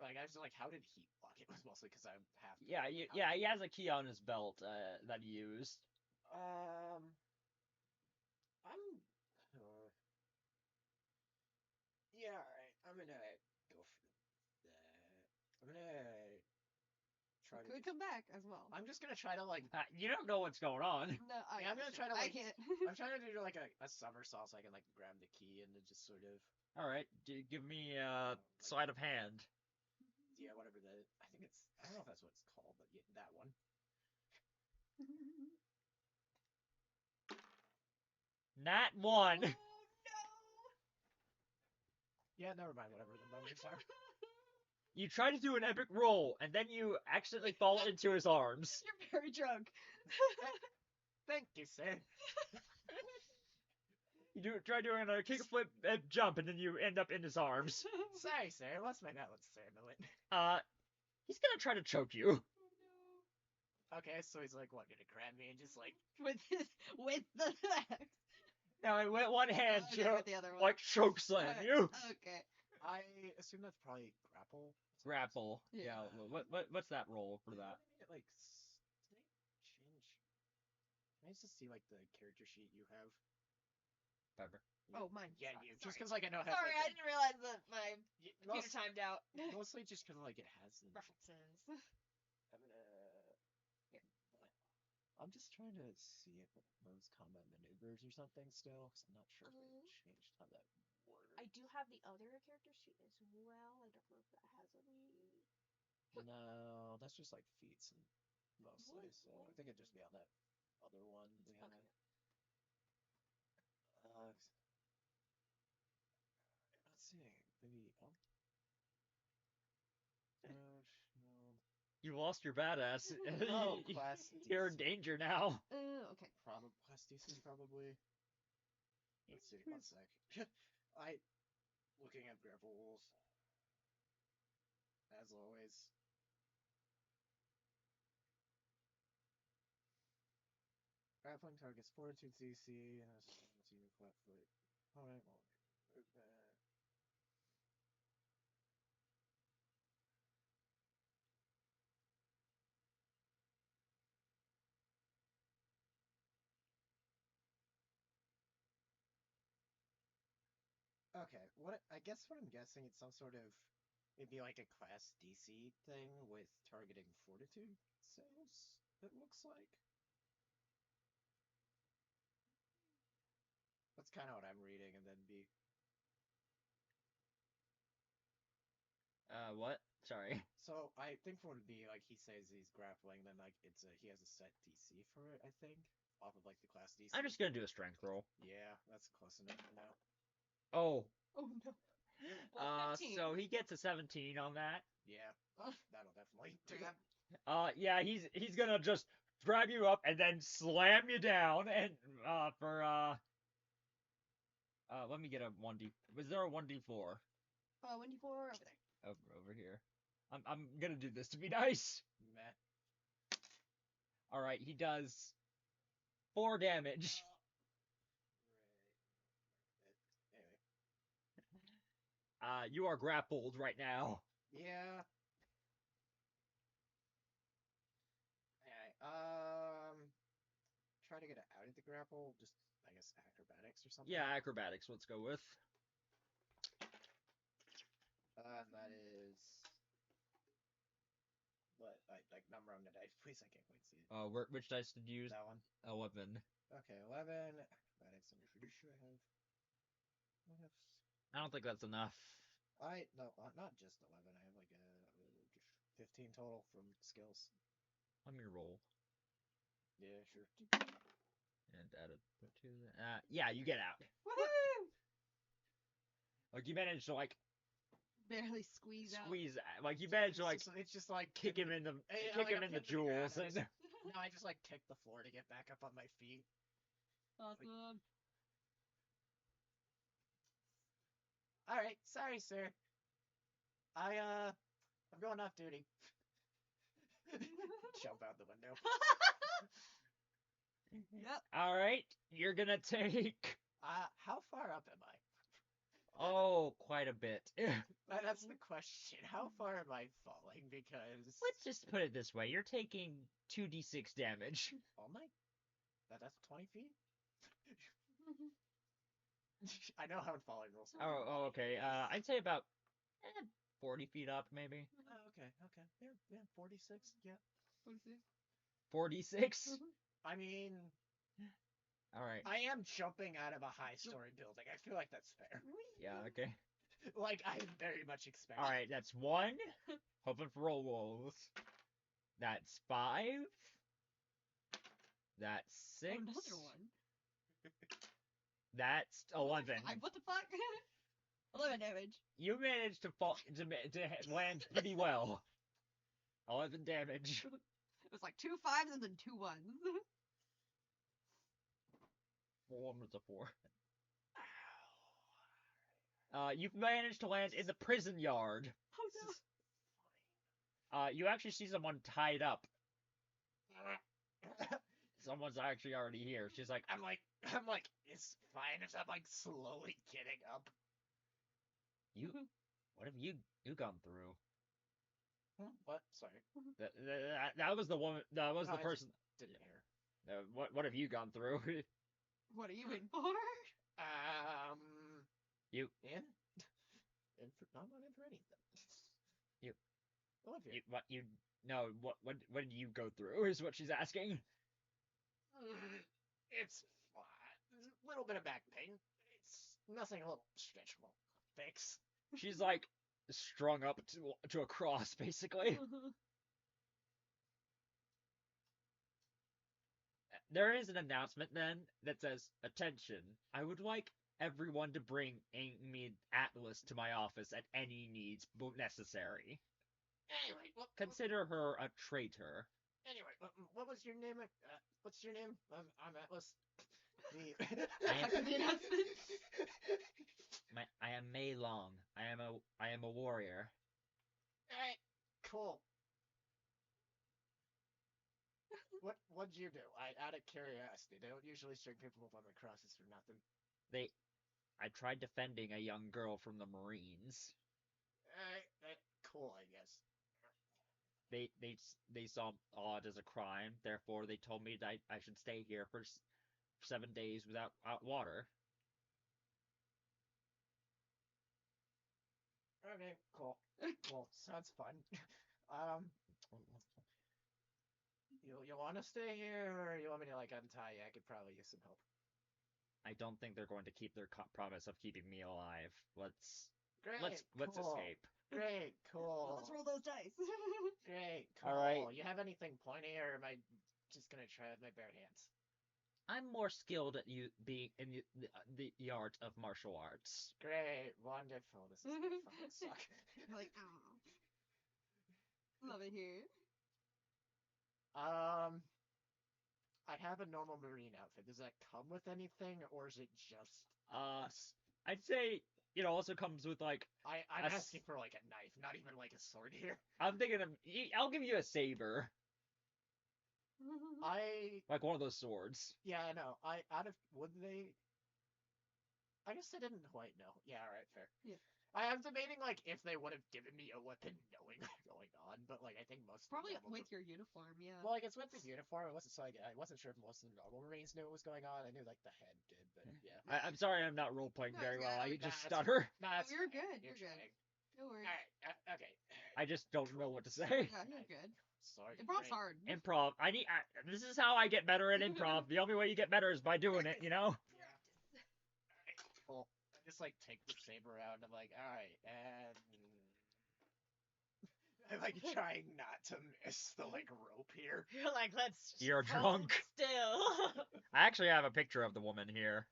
Speaker 3: Like I was like, how did he lock it? Was mostly because I have.
Speaker 1: yeah, he has a key on his belt that he used.
Speaker 3: Yeah, alright. I'm gonna go for that. I'm gonna try to.
Speaker 2: Could come back as well.
Speaker 3: I'm just gonna try to like.
Speaker 1: You don't know what's going on.
Speaker 2: No,
Speaker 3: I'm gonna try to
Speaker 2: I
Speaker 3: like.
Speaker 2: can't.
Speaker 3: I'm trying to do like a somersault so I can like grab the key and then just sort of.
Speaker 1: All right, give me sleight of hand.
Speaker 3: Yeah, whatever that. I think it's. I don't know if that's what it's called, but yeah, that one.
Speaker 1: Nat 1.
Speaker 2: Oh no!
Speaker 3: Yeah, never mind. Whatever the numbers are.
Speaker 1: You try to do an epic roll, and then you accidentally fall into his arms.
Speaker 2: You're very drunk.
Speaker 3: Thank you, sir.
Speaker 1: You try doing a kickflip jump, and then you end up in his arms.
Speaker 3: Sorry, sir. I lost my balance there a minute.
Speaker 1: He's gonna try to choke you.
Speaker 3: Okay, so he's like, what, gonna grab me and just like.
Speaker 2: with the axe.
Speaker 1: Now, I went one hand,
Speaker 2: Okay, with the other one.
Speaker 1: like choke slam you.
Speaker 2: Okay.
Speaker 3: I assume that's probably grapple.
Speaker 1: Grapple.
Speaker 2: Yeah.
Speaker 1: What's that roll for that?
Speaker 3: Like, did I change? Can I just see like the character sheet you have?
Speaker 1: Pepper.
Speaker 2: Oh, mine.
Speaker 3: Yeah,
Speaker 2: Sorry.
Speaker 3: you. Just because like I know. It has,
Speaker 2: Sorry,
Speaker 3: like,
Speaker 2: I didn't realize that my computer
Speaker 3: most,
Speaker 2: timed out.
Speaker 3: mostly just because like it has.
Speaker 2: References.
Speaker 3: I'm gonna. I'm just trying to see if it knows combat maneuvers or something still, because I'm not sure if they changed how that works.
Speaker 4: I do have the other character sheet as well. I don't know if that has any.
Speaker 3: No, that's just like feats and mostly. So I think it'd just be on that other one we have. Let's see. Maybe up. No.
Speaker 1: You lost your badass.
Speaker 3: Oh, class
Speaker 1: You're in
Speaker 3: DC.
Speaker 1: danger now.
Speaker 4: Okay.
Speaker 3: Probably class DC, probably. Let's see. One sec. I looking at grapple rules as always. Grappling targets fortitude CC and a to your flat foot opponent while movement. Okay, I guess what I'm guessing it's some sort of maybe like a class DC thing with targeting fortitude saves, it looks like. That's kind of what I'm reading, and then B.
Speaker 1: What? Sorry.
Speaker 3: So I think what would be like he says he's grappling, then like he has a set DC for it, I think, off of like the class DC.
Speaker 1: I'm just gonna do a strength roll.
Speaker 3: Yeah, that's close enough for now.
Speaker 1: Oh.
Speaker 4: Oh no. Well, 15.
Speaker 1: So he gets a 17 on that.
Speaker 3: Yeah, that'll definitely do that.
Speaker 1: Yeah, he's gonna just grab you up and then slam you down and let me get a 1d. Was there a 1d4?
Speaker 4: 1d4 over there.
Speaker 1: Over here. I'm gonna do this to be nice.
Speaker 3: Meh.
Speaker 1: All right, he does 4 damage.
Speaker 3: Anyway.
Speaker 1: You are grappled right now.
Speaker 3: Yeah. Alright, try to get it out of the grapple, just, I guess, acrobatics or something?
Speaker 1: Yeah, acrobatics, let's go with.
Speaker 3: That is... What? Like, number on the dice, please, I can't quite see it.
Speaker 1: Which dice did you use?
Speaker 3: That one.
Speaker 1: 11.
Speaker 3: Okay, 11. Acrobatics, I'm pretty sure I have...
Speaker 1: I don't think that's enough.
Speaker 3: No, not just 11, I have like a 15 total from skills.
Speaker 1: Let me roll.
Speaker 3: Yeah, sure.
Speaker 1: And add it to that. Yeah, you get out.
Speaker 4: Woohoo!
Speaker 1: Like, you managed to, like,
Speaker 4: Barely squeeze out.
Speaker 1: like, you managed to, like,
Speaker 3: It's just like
Speaker 1: kick him in the jewels. And...
Speaker 3: No, I just like kick the floor to get back up on my feet.
Speaker 4: Awesome.
Speaker 3: Alright, sorry, sir. I'm going off duty. Jump out the window.
Speaker 4: Yep.
Speaker 1: Alright, you're gonna take...
Speaker 3: How far up am I?
Speaker 1: Oh, quite a bit.
Speaker 3: That's the question. How far am I falling? Because...
Speaker 1: Let's just put it this way. You're taking 2d6 damage.
Speaker 3: Oh my... That's 20 feet? I know how falling rules.
Speaker 1: Oh, okay. I'd say about 40 feet up, maybe.
Speaker 3: Oh, okay. Yeah, 46, yeah.
Speaker 1: 46?
Speaker 3: I mean...
Speaker 1: Alright.
Speaker 3: I am jumping out of a high-story building. I feel like that's fair.
Speaker 1: Yeah, okay.
Speaker 3: Like, I very much expect.
Speaker 1: Alright, that's 1. Hoping for roll rolls. That's 5. That's 6.
Speaker 4: Another one.
Speaker 1: That's 11.
Speaker 4: What the fuck? 11 damage.
Speaker 1: You managed to fall to land pretty well. 11 damage.
Speaker 4: It was like 2 5s and then 2 1s.
Speaker 1: 1 was a 4. You've managed to land in the prison yard.
Speaker 4: Oh no.
Speaker 1: You actually see someone tied up. Someone's actually already here. She's like,
Speaker 3: I'm like, it's fine as I'm like slowly getting up.
Speaker 1: What have you gone through?
Speaker 3: What? Sorry.
Speaker 1: That was the woman. That was
Speaker 3: No,
Speaker 1: the person.
Speaker 3: Didn't hear.
Speaker 1: What have you gone through?
Speaker 4: What are you in for?
Speaker 1: You.
Speaker 3: In? I'm not in for anything.
Speaker 1: You.
Speaker 3: Olivia.
Speaker 1: What did you go through? Is what she's asking.
Speaker 3: It's fine. A little bit of back pain. It's nothing a little stretchable. Fix.
Speaker 1: She's like strung up to a cross, basically. there is an announcement then that says, "Attention! I would like everyone to bring Amy Atlas to my office at any needs necessary.
Speaker 3: Anyway,
Speaker 1: Consider her a traitor."
Speaker 3: anyway, what was your name? What's your name? I'm Atlas. The
Speaker 2: Back to the announcement.
Speaker 1: I am Mei Long. I am a warrior.
Speaker 3: Alright, cool. What'd you do? Out of curiosity, they don't usually string people up on the crosses for nothing.
Speaker 1: I tried defending a young girl from the Marines.
Speaker 3: Alright, cool, I guess.
Speaker 1: They saw odd as a crime, therefore they told me that I should stay here for 7 days without water.
Speaker 3: Okay, cool. Cool. Sounds fun. You want to stay here, or you want me to like untie you? I could probably use some help.
Speaker 1: I don't think they're going to keep their promise of keeping me alive. Let's
Speaker 3: Great.
Speaker 1: let's
Speaker 3: cool.
Speaker 1: escape.
Speaker 3: Great. Cool.
Speaker 2: Let's roll those dice.
Speaker 3: Great. Cool.
Speaker 1: All right.
Speaker 3: You have anything pointy, or am I just gonna try with my bare hands?
Speaker 1: I'm more skilled at being in the art of martial arts.
Speaker 3: Great. Wonderful. This is gonna fucking suck.
Speaker 2: Like, oh. Love it here.
Speaker 3: I have a normal marine outfit. Does that come with anything, or is it just
Speaker 1: I'd say it also comes with like
Speaker 3: I'm asking for like a knife, not even like a sword here.
Speaker 1: I'm thinking of I'll give you a saber, like one of those swords.
Speaker 3: Yeah, I know. Would they? I guess I didn't quite know. Yeah, all right, fair.
Speaker 2: Yeah.
Speaker 3: I'm debating like if they would have given me a weapon knowing what's going on, but like I think most
Speaker 2: Probably
Speaker 3: of the
Speaker 2: with your uniform, yeah.
Speaker 3: Well, like it's with the uniform. It wasn't so I wasn't sure if most of the normal Marines knew what was going on. I knew like the head did, but yeah.
Speaker 1: I'm sorry, I'm not role playing
Speaker 2: No,
Speaker 1: very
Speaker 2: yeah,
Speaker 1: well. I
Speaker 2: no,
Speaker 1: just
Speaker 3: that's
Speaker 1: stutter.
Speaker 3: No,
Speaker 2: Oh,
Speaker 3: it's
Speaker 2: you're
Speaker 3: fine.
Speaker 2: good.
Speaker 3: You're
Speaker 2: You're good.
Speaker 3: trying.
Speaker 2: No worries.
Speaker 3: All right. Okay.
Speaker 1: I just don't know what to say.
Speaker 2: Yeah, you're good.
Speaker 3: Sorry.
Speaker 2: Improv's
Speaker 3: great.
Speaker 2: hard.
Speaker 1: Improv. This is how I get better at improv. The only way you get better is by doing it, you know?
Speaker 3: Alright, cool. I just like take the saber out and I'm like, alright, and I'm like trying not to miss the like rope here.
Speaker 2: You're like, let's just
Speaker 1: You're
Speaker 2: hold
Speaker 1: drunk.
Speaker 2: still.
Speaker 1: I actually have a picture of the woman here.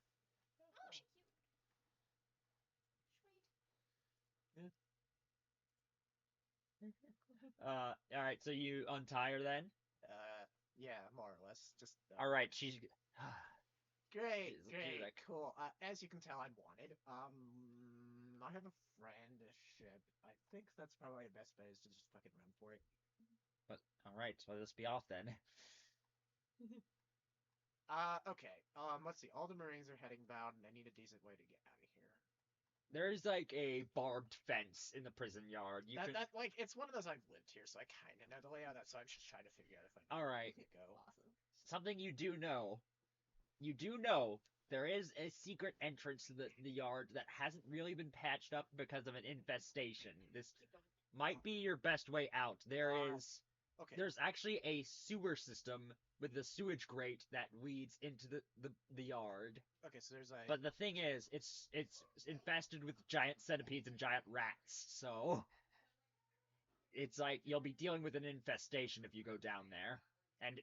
Speaker 1: Alright, so you untie her then?
Speaker 3: Yeah, more or less. Just
Speaker 1: Alright, she's
Speaker 3: great,
Speaker 1: She's
Speaker 3: great,
Speaker 1: like-
Speaker 3: cool. As you can tell, I'm wanted. I have a friend, a ship. I think that's probably the best bet is to just fucking run for it.
Speaker 1: But alright, so let's be off then.
Speaker 3: Okay. Let's see. All the Marines are heading bound, and I need a decent way to get out of here.
Speaker 1: There's like a barbed fence in the prison yard.
Speaker 3: That like it's one of those I've lived here, so I kind of know the layout. That's why I'm just trying to figure out if I
Speaker 1: All right.
Speaker 3: can go.
Speaker 2: Awesome.
Speaker 1: Something you do know. You do know there is a secret entrance to the yard that hasn't really been patched up because of an infestation. This might be your best way out.
Speaker 3: Okay.
Speaker 1: There's actually a sewer system with the sewage grate that leads into the yard.
Speaker 3: Okay, so there's a.
Speaker 1: But the thing is, it's infested with giant centipedes and giant rats, so it's like you'll be dealing with an infestation if you go down there. And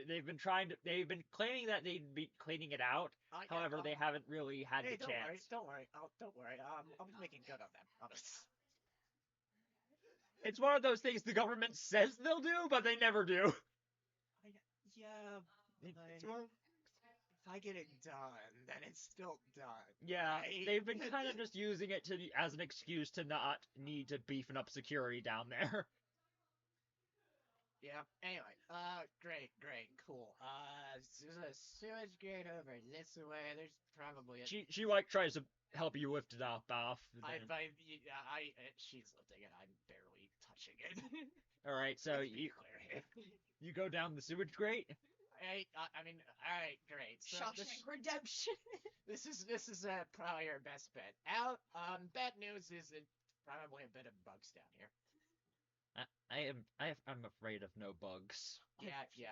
Speaker 1: they've been claiming that they'd be cleaning it out. However, they haven't really had
Speaker 3: Hey,
Speaker 1: the chance.
Speaker 3: don't worry. Don't worry. I'll be making good on that. Promise.
Speaker 1: It's one of those things the government says they'll do, but they never do.
Speaker 3: Yeah, but if I get it done, then it's still done.
Speaker 1: Yeah,
Speaker 3: right?
Speaker 1: they've been kind of just using it as an excuse to not need to beefing up security down there.
Speaker 3: Yeah. Anyway, great, cool. There's a sewage grate over this way. There's probably a.
Speaker 1: She like tries to help you lift it off.
Speaker 3: She's lifting it. I'm barely touching it.
Speaker 1: All right, so
Speaker 3: Let's be clear here.
Speaker 1: you go down the sewage grate.
Speaker 3: I mean, all right, great. So
Speaker 2: Shawshank Redemption.
Speaker 3: this is probably our best bet. Out. Bad news is that probably a bit of bugs down here.
Speaker 1: I'm afraid of no bugs.
Speaker 3: Yeah. You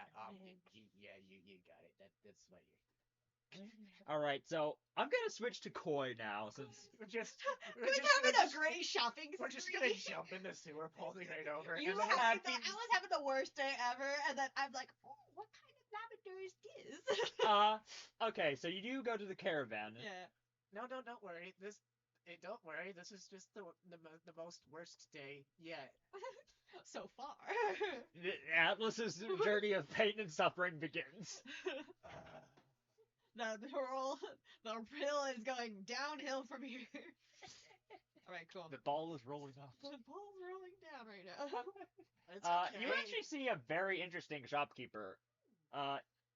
Speaker 3: got it. That's what you.
Speaker 1: All right, so I'm gonna switch to Koi now since
Speaker 3: We're just
Speaker 2: Having a great shopping
Speaker 3: We're just
Speaker 2: spree.
Speaker 3: gonna jump in the sewer, pulling right over.
Speaker 2: You
Speaker 3: and then
Speaker 2: having
Speaker 3: have
Speaker 2: I was having the worst day ever, and then I'm like, oh, what kind of Lavender's kiss.
Speaker 1: Okay, so you do go to the caravan.
Speaker 2: Yeah.
Speaker 3: No, don't worry. Don't worry. This is just the most worst day yet.
Speaker 2: So far.
Speaker 1: Atlas's journey of pain and suffering begins.
Speaker 2: The hill is going downhill from here. All right, cool.
Speaker 1: The ball is rolling off.
Speaker 2: The ball's rolling down right now.
Speaker 3: It's okay.
Speaker 1: You actually see a very interesting shopkeeper.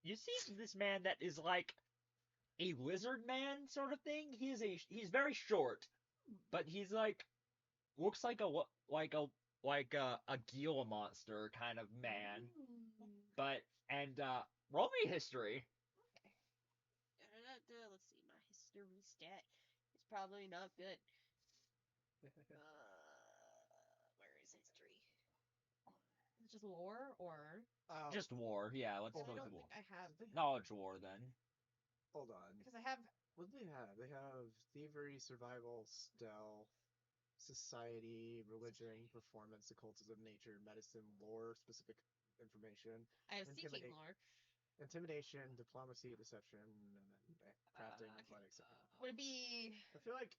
Speaker 1: You see this man that is like a lizard man sort of thing. He's very short, but he's like looks like a Gila monster kind of man. But roll me history.
Speaker 2: Okay. Let's see, my history stat is probably not good. Where is history? Is it just lore or?
Speaker 1: Just war, yeah. Let's
Speaker 2: I
Speaker 1: go with
Speaker 2: don't
Speaker 1: the war.
Speaker 2: think I have
Speaker 1: Knowledge war then.
Speaker 3: Hold on.
Speaker 2: because I have.
Speaker 3: What do they have? They have thievery, survival, stealth, society, religion, performance, occultism, nature, medicine, lore, specific information,
Speaker 2: I have seeking
Speaker 3: Intimidate.
Speaker 2: lore.
Speaker 3: intimidation, diplomacy, deception, and then crafting,
Speaker 2: Okay.
Speaker 3: athletics.
Speaker 2: Would it be
Speaker 3: I feel like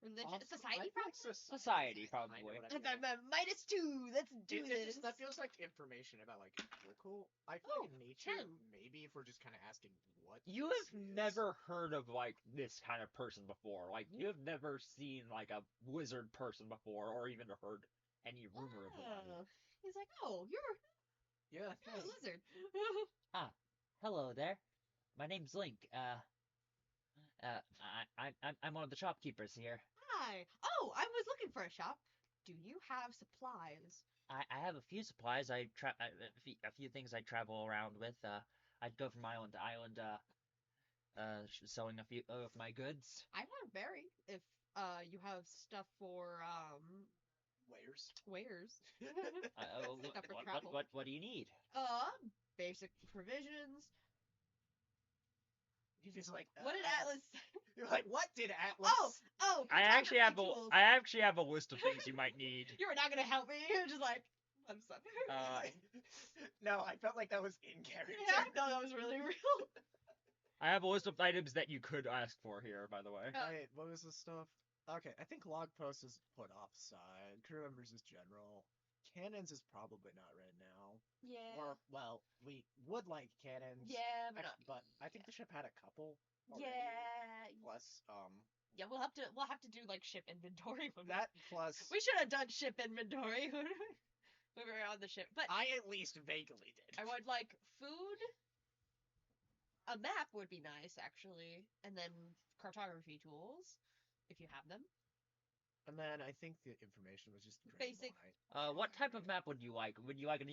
Speaker 2: religion,
Speaker 3: I
Speaker 2: society?
Speaker 3: feel like
Speaker 2: Probably.
Speaker 1: Society,
Speaker 3: Kinda
Speaker 1: probably.
Speaker 3: what I
Speaker 2: And
Speaker 3: feel
Speaker 2: then -2. Let's do this.
Speaker 3: that feels like information about like local. I feel
Speaker 2: Oh,
Speaker 3: like nature.
Speaker 2: 10.
Speaker 3: Maybe if we're just kind of asking what
Speaker 1: You
Speaker 3: this
Speaker 1: have
Speaker 3: is.
Speaker 1: never heard of like this kind of person before. Like you have never seen like a wizard person before, or even heard any rumor of one.
Speaker 2: Oh. He's like, oh, you're
Speaker 3: Yeah.
Speaker 2: a lizard.
Speaker 1: Hello there. My name's Link. I'm one of the shopkeepers here.
Speaker 2: Hi. Oh, I was looking for a shop. Do you have supplies?
Speaker 1: I have a few supplies. A few things I travel around with. I'd go from island to island, selling a few of my goods.
Speaker 2: I have berry. If you have stuff for
Speaker 3: Wares.
Speaker 2: wares. Stuff for
Speaker 1: What,
Speaker 2: travel.
Speaker 1: what do you need?
Speaker 2: Basic provisions.
Speaker 3: You're just like
Speaker 2: What did Atlas?
Speaker 3: You're like, what did Atlas?
Speaker 2: Oh.
Speaker 1: I actually have
Speaker 2: tools.
Speaker 1: a list of things you might need.
Speaker 2: You were not gonna help me. You're just like, I'm sorry.
Speaker 3: No, I felt like that was in character.
Speaker 2: Yeah, no, that was really real.
Speaker 1: I have a list of items that you could ask for here, by the way.
Speaker 3: Right, what was the stuff? Okay, I think log post is put offside. Crew members is general. Cannons is probably not right now.
Speaker 2: Yeah.
Speaker 3: Or well, we would like cannons.
Speaker 2: Yeah, but
Speaker 3: But I think the ship had a couple. already.
Speaker 2: yeah.
Speaker 3: Plus,
Speaker 2: Yeah, we'll have to do like ship inventory.
Speaker 3: that plus
Speaker 2: We should have done ship inventory when we were on the ship. But
Speaker 3: I at least vaguely did.
Speaker 2: I would like food. A map would be nice, actually, and then cartography tools, if you have them.
Speaker 3: And then I think the information was just
Speaker 2: Basic.
Speaker 1: What type of map would you like? Would you like a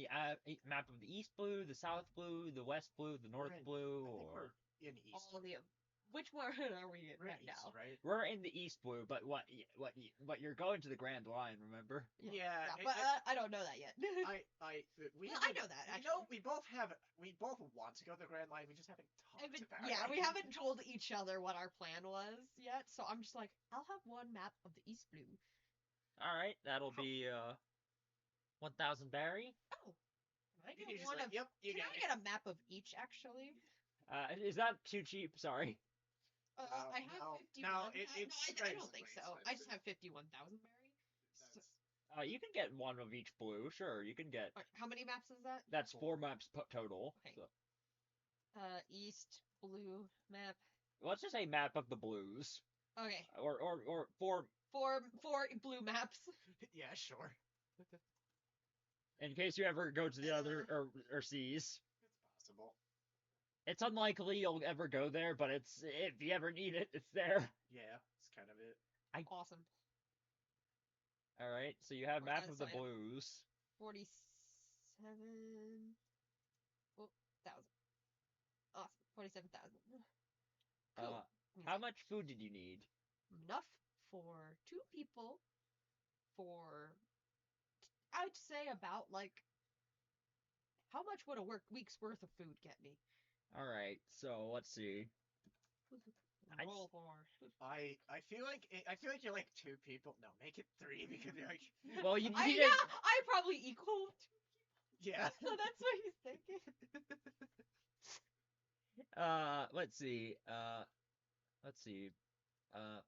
Speaker 1: map of the East Blue, the South Blue, the West Blue, the North
Speaker 3: Right.
Speaker 1: Blue,
Speaker 3: I think
Speaker 1: or
Speaker 3: we're in East.
Speaker 2: All of the. Which one are we in
Speaker 3: We're
Speaker 2: right
Speaker 3: in East,
Speaker 2: now?
Speaker 3: right?
Speaker 1: we're in the East Blue? But but you're going to the Grand Line, remember?
Speaker 3: Yeah,
Speaker 2: But I don't know that yet.
Speaker 3: we
Speaker 2: Well, I
Speaker 3: haven't-
Speaker 2: know that,
Speaker 3: You know,
Speaker 2: actually.
Speaker 3: we both want to go to the Grand Line. We just haven't talked about
Speaker 2: Yeah,
Speaker 3: it.
Speaker 2: we haven't told each other what our plan was yet, so I'm just like, I'll have one map of the East Blue.
Speaker 1: All right, that'll be 1,000 berry.
Speaker 2: Oh, can I
Speaker 3: You're
Speaker 2: get
Speaker 3: just
Speaker 2: one
Speaker 3: like,
Speaker 2: of?
Speaker 3: yep, you
Speaker 2: Can
Speaker 3: got
Speaker 2: I
Speaker 3: it.
Speaker 2: get a map of each actually?
Speaker 1: Is that too cheap? Sorry.
Speaker 2: I have
Speaker 3: no,
Speaker 2: 51.
Speaker 3: no,
Speaker 2: I don't think
Speaker 3: seriously
Speaker 2: so. I just have 51,000 berry.
Speaker 3: That's-
Speaker 1: You can get one of each blue. Sure, you can get.
Speaker 2: Alright, how many maps is that?
Speaker 1: That's 4 maps total.
Speaker 2: Okay.
Speaker 1: So,
Speaker 2: East blue map.
Speaker 1: let's just say map of the blues,
Speaker 2: Okay,
Speaker 1: or 4
Speaker 2: four blue maps.
Speaker 3: yeah, sure.
Speaker 1: in case you ever go to the other or seas.
Speaker 3: It's possible.
Speaker 1: It's unlikely you'll ever go there, but it's if you ever need it, it's there.
Speaker 3: Yeah, it's kind of it.
Speaker 2: Awesome.
Speaker 1: All right, so you have
Speaker 2: Or
Speaker 1: map of the
Speaker 2: outside.
Speaker 1: blues.
Speaker 2: 47. Oh, thousand. Awesome. 47,000. Cool.
Speaker 1: How much food did you need?
Speaker 2: Enough for 2 people. For I'd say about like how much would a week's worth of food get me?
Speaker 1: All right, so let's see. I'd
Speaker 2: Roll
Speaker 1: s-
Speaker 2: for.
Speaker 3: I feel like you're like 2 people. No, make it 3 because you're like
Speaker 1: Well, you
Speaker 2: I
Speaker 1: need
Speaker 2: yeah, I probably equal
Speaker 3: Yeah.
Speaker 2: So that's what he's thinking.
Speaker 1: Let's see. Let's see. Uh,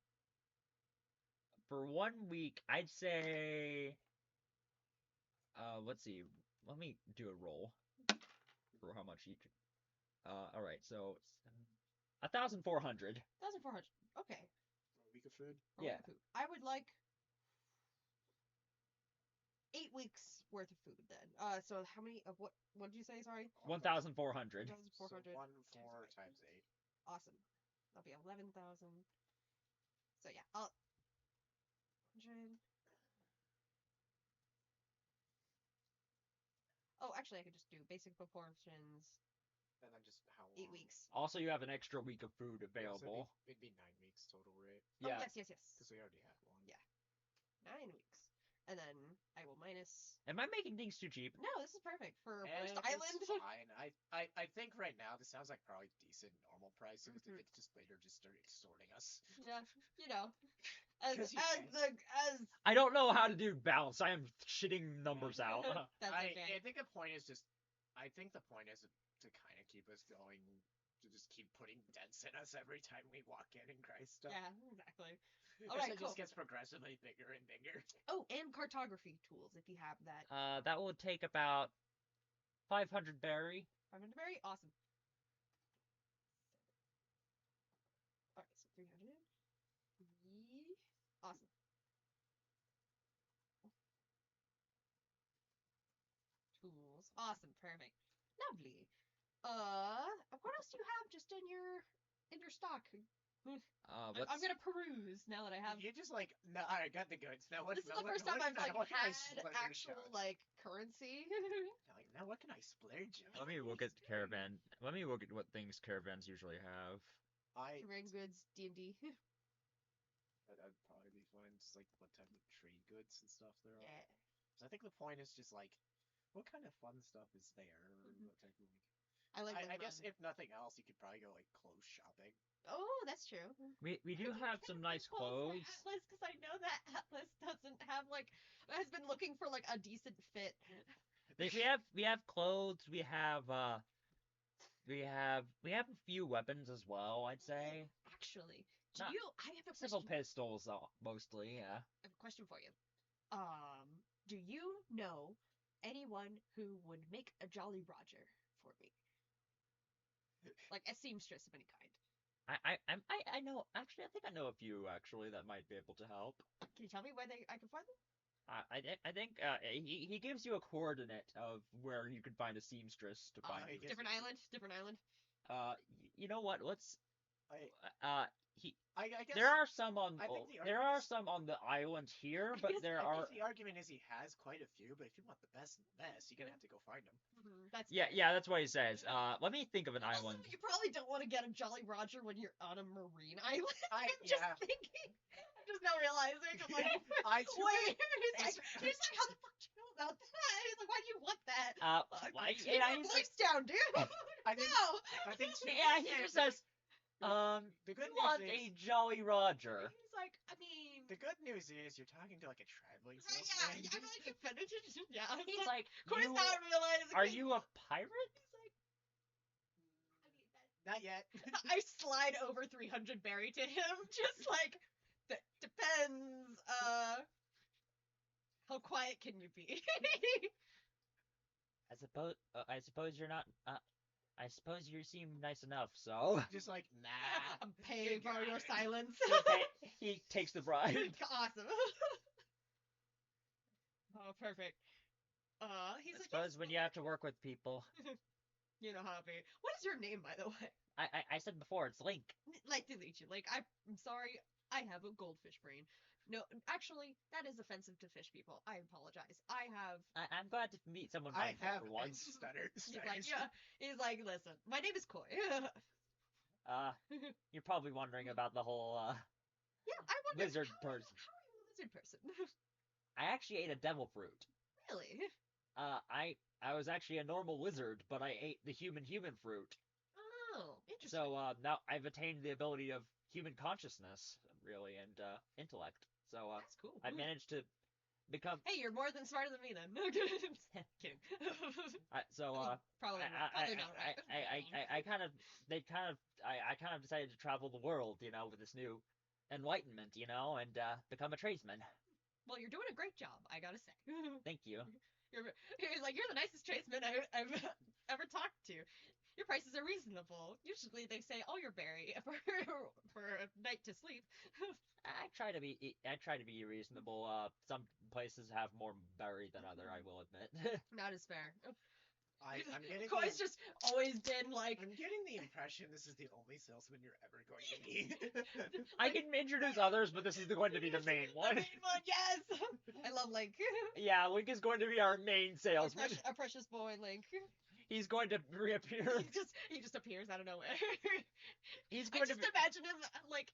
Speaker 1: for 1 week, I'd say. Let's see. Let me do a roll for how much each. All right. So 1,400.
Speaker 2: 1,400. Okay.
Speaker 3: For a week of food.
Speaker 2: for
Speaker 1: Yeah.
Speaker 2: food. I would like 8 weeks worth of food then. So how many of what? What did you say? Sorry.
Speaker 1: 1,400.
Speaker 2: 1,400.
Speaker 3: So 1,400 times 8.
Speaker 2: Awesome. That'll be 11,000. So yeah, I'll 100. Oh, actually, I could just do basic proportions.
Speaker 3: And then just how long?
Speaker 2: 8 weeks.
Speaker 1: Also, you have an extra week of food
Speaker 3: Yeah, so
Speaker 1: available.
Speaker 3: it'd be 9 weeks total, right?
Speaker 1: Yeah.
Speaker 2: Oh, yes.
Speaker 3: Because we already had one.
Speaker 2: Yeah. 9 weeks. And then I will minus.
Speaker 1: Am I making things too cheap?
Speaker 2: No, this is perfect for
Speaker 3: And
Speaker 2: Forest
Speaker 3: it's
Speaker 2: Island.
Speaker 3: fine. I think right now this sounds like probably decent normal prices. If
Speaker 2: Mhm.
Speaker 3: it's just later just start extorting us.
Speaker 2: Yeah, you know, as
Speaker 3: 'Cause you
Speaker 2: as
Speaker 3: can.
Speaker 2: the as
Speaker 1: I don't know how to do balance. I am shitting numbers out.
Speaker 2: that's
Speaker 3: I
Speaker 2: okay.
Speaker 3: think the point is just. I think the point is to kind of keep us going. To just keep putting dents in us every time we walk in and cry stuff.
Speaker 2: Yeah, exactly.
Speaker 3: Because
Speaker 2: Alright,
Speaker 3: it
Speaker 2: cool.
Speaker 3: just gets progressively bigger and bigger.
Speaker 2: Oh, and cartography tools if you have that.
Speaker 1: That will take about 500 berry.
Speaker 2: 500 berry, awesome. Alright, so 300. Awesome. Tools, awesome, perfect, lovely. What else do you have just in your stock? I'm gonna peruse now that I have.
Speaker 3: You just like, no, I got the goods. Now what?
Speaker 2: This is
Speaker 3: now
Speaker 2: the
Speaker 3: what-
Speaker 2: first time
Speaker 3: what
Speaker 2: I've
Speaker 3: can I-
Speaker 2: like
Speaker 3: what can I
Speaker 2: had
Speaker 3: splurge
Speaker 2: actual
Speaker 3: on?
Speaker 2: like currency.
Speaker 3: Like, now what can I splurge on?
Speaker 1: Let me look at caravan. Let me look at what things caravans usually have.
Speaker 2: Terrain goods, D&D.
Speaker 3: That'd probably be fine. Just like what type of trade goods and stuff there are.
Speaker 2: Yeah.
Speaker 3: So I think the point is just like, what kind of fun stuff is there? Or
Speaker 2: Mhm.
Speaker 3: what type of like.
Speaker 2: I like.
Speaker 3: I guess
Speaker 2: Lemon.
Speaker 3: if nothing else, you could probably go like clothes shopping.
Speaker 2: Oh, that's true.
Speaker 1: We do have some nice clothes.
Speaker 2: Atlas, because I know that Atlas doesn't have like has been looking for like a decent fit.
Speaker 1: We have clothes. We have a few weapons as well. I'd say
Speaker 2: Actually,
Speaker 1: Not-
Speaker 2: I have a
Speaker 1: simple
Speaker 2: question.
Speaker 1: pistols, mostly. Yeah.
Speaker 2: I have a question for you. Do you know anyone who would make a Jolly Roger for me? Like a seamstress of any kind.
Speaker 1: I know. Actually, I think I know a few actually that might be able to help.
Speaker 2: Can you tell me where I can find them?
Speaker 1: I think he gives you a coordinate of where you can find a seamstress to find.
Speaker 3: I guess
Speaker 2: Different
Speaker 3: it's-
Speaker 2: island. Different island.
Speaker 1: You know what? Let's.
Speaker 3: I
Speaker 1: He.
Speaker 3: I guess
Speaker 1: There are some on.
Speaker 3: I think the
Speaker 1: There
Speaker 3: argument
Speaker 1: are
Speaker 3: is-
Speaker 1: some on the island here,
Speaker 2: I
Speaker 1: but
Speaker 2: guess-
Speaker 1: there
Speaker 3: I
Speaker 1: are.
Speaker 3: think the argument is he has quite a few, but if you want the best of the best, you're gonna have to go find them.
Speaker 2: That's
Speaker 1: Yeah,
Speaker 2: fair.
Speaker 1: yeah, that's what he says. Let me think of an
Speaker 2: Also,
Speaker 1: island.
Speaker 2: you probably don't want to get a Jolly Roger when you're on a marine island. I'm just
Speaker 3: Yeah.
Speaker 2: thinking. I'm just now realizing. I'm like,
Speaker 3: I
Speaker 2: wait.
Speaker 3: it's-
Speaker 2: He's like, how the fuck do you know about that? He's like, why do you want that?
Speaker 1: Like,
Speaker 2: Keep
Speaker 1: yeah,
Speaker 2: your
Speaker 1: he's like,
Speaker 2: voice down, dude.
Speaker 3: I think
Speaker 2: No.
Speaker 3: I think
Speaker 1: yeah, he just says,
Speaker 3: the good
Speaker 1: you want
Speaker 3: news
Speaker 1: a
Speaker 3: is
Speaker 1: Jolly Roger.
Speaker 2: He's like, I mean.
Speaker 3: the good news is you're talking to like a traveling
Speaker 2: Right,
Speaker 3: salesman.
Speaker 2: yeah, I'm like offended. Yeah.
Speaker 1: He's like,
Speaker 2: Corey's
Speaker 1: you,
Speaker 2: not realizing.
Speaker 1: are you a pirate?
Speaker 2: He's like, I mean,
Speaker 3: Not yet.
Speaker 2: I slide over 300 berry to him, just like, that depends, how quiet can you be?
Speaker 1: I suppose you're not, I suppose you seem nice enough, so.
Speaker 3: Just like nah.
Speaker 2: I'm paying for your silence.
Speaker 1: He takes the bribe.
Speaker 2: Awesome. Oh, perfect. He's
Speaker 1: I
Speaker 2: like,
Speaker 1: suppose when you have to work with people.
Speaker 2: you know how it be. What is your name, by the way?
Speaker 1: I said before, it's Link.
Speaker 2: Like to meet you. Like, I'm sorry, I have a goldfish brain. No, actually, that is offensive to fish people. I apologize.
Speaker 1: I'm glad to meet someone
Speaker 3: I
Speaker 1: mindful
Speaker 3: have
Speaker 1: for
Speaker 3: one
Speaker 1: once.
Speaker 3: stutter.
Speaker 2: He's like, yeah. He's like, listen, my name is Koi.
Speaker 1: You're probably wondering about the whole,
Speaker 2: Yeah, I wonder.
Speaker 1: lizard
Speaker 2: how are you-
Speaker 1: person.
Speaker 2: How are you a lizard person?
Speaker 1: I actually ate a devil fruit.
Speaker 2: Really?
Speaker 1: I was actually a normal lizard, but I ate the human fruit.
Speaker 2: Oh, interesting.
Speaker 1: So, now I've attained the ability of human consciousness, really, and, intellect. So,
Speaker 2: That's cool.
Speaker 1: I managed to become.
Speaker 2: Hey, you're more than smarter than me then. Kidding.
Speaker 1: So
Speaker 2: I mean, probably not right.
Speaker 1: I kind of I kind of decided to travel the world, with this new enlightenment, and become a tradesman.
Speaker 2: Well, you're doing a great job, I gotta say.
Speaker 1: Thank you.
Speaker 2: He's like, you're the nicest tradesman I've ever talked to. Your prices are reasonable. Usually they say, oh, you're berry for a night to sleep.
Speaker 1: I try to be reasonable. Some places have more berry than other, I will admit.
Speaker 2: Not as fair.
Speaker 3: I'm getting
Speaker 2: Koi's just always been like,
Speaker 3: I'm getting the impression this is the only salesman you're ever going to meet.
Speaker 1: I can introduce others, but this is going to be the main one.
Speaker 2: the main one, yes. I love Link.
Speaker 1: Yeah, Link is going to be our main salesman.
Speaker 2: Our precious boy Link.
Speaker 1: He's going to reappear.
Speaker 2: He just appears out of nowhere.
Speaker 1: He's going to
Speaker 2: imagine him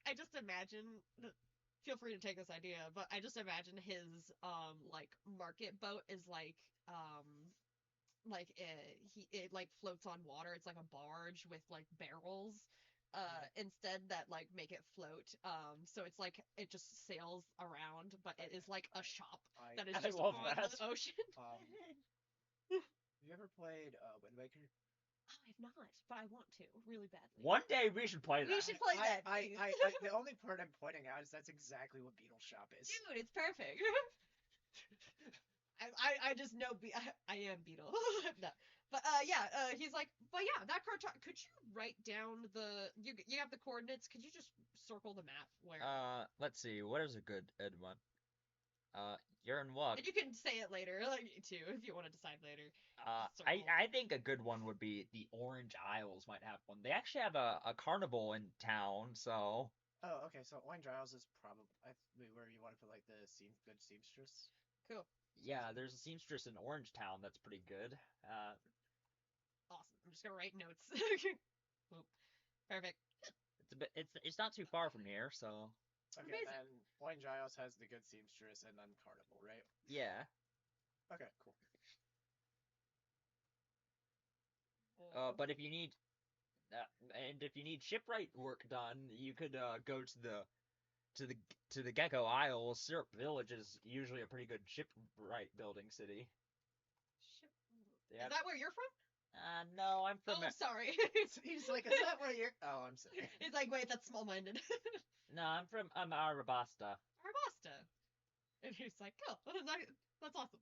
Speaker 2: I just imagine. Feel free to take this idea, but I just imagine his like market boat is like it like floats on water. It's like a barge with like barrels instead that like make it float. So it's like it just sails around, but it is like a shop that is
Speaker 1: I
Speaker 2: just
Speaker 1: love
Speaker 2: on
Speaker 1: that.
Speaker 2: the ocean.
Speaker 3: Have you ever played Wind Waker?
Speaker 2: Oh, I've not, but I want to really badly.
Speaker 1: One day we should play that.
Speaker 2: We should play that.
Speaker 3: The only part I'm pointing out is that's exactly what Beetle Shop is.
Speaker 2: Dude, it's perfect. I just know I am Beetle. No. But he's like, but yeah, that card. Could you write down you have the coordinates? Could you just circle the map where?
Speaker 1: Let's see. What is a good one? You're in luck.
Speaker 2: And you can say it later, like too, if you want to decide later.
Speaker 1: I think a good one would be the Orange Isles might have one. They actually have a carnival in town, so.
Speaker 3: Oh, okay. So Orange Isles is probably where you want to put like the good seamstress.
Speaker 2: Cool.
Speaker 1: Yeah, there's a seamstress in Orange Town that's pretty good.
Speaker 2: Awesome. I'm just gonna write notes. Oop. Perfect.
Speaker 1: It's not too far from here, so.
Speaker 3: Okay,
Speaker 2: amazing.
Speaker 3: then Orange Isles has the good seamstress and then carnival, right?
Speaker 1: Yeah.
Speaker 3: Okay, cool.
Speaker 1: But if you need, shipwright work done, you could go to the Gecko Isles. Syrup Village is usually a pretty good shipwright building city.
Speaker 2: Is that where you're from?
Speaker 1: No, I'm from.
Speaker 2: Oh, sorry.
Speaker 3: He's like, is that where you're? Oh, I'm sorry.
Speaker 2: He's like, wait, that's small-minded.
Speaker 1: No, I'm from Arabasta.
Speaker 2: Arabasta. And he's like, oh, that's awesome.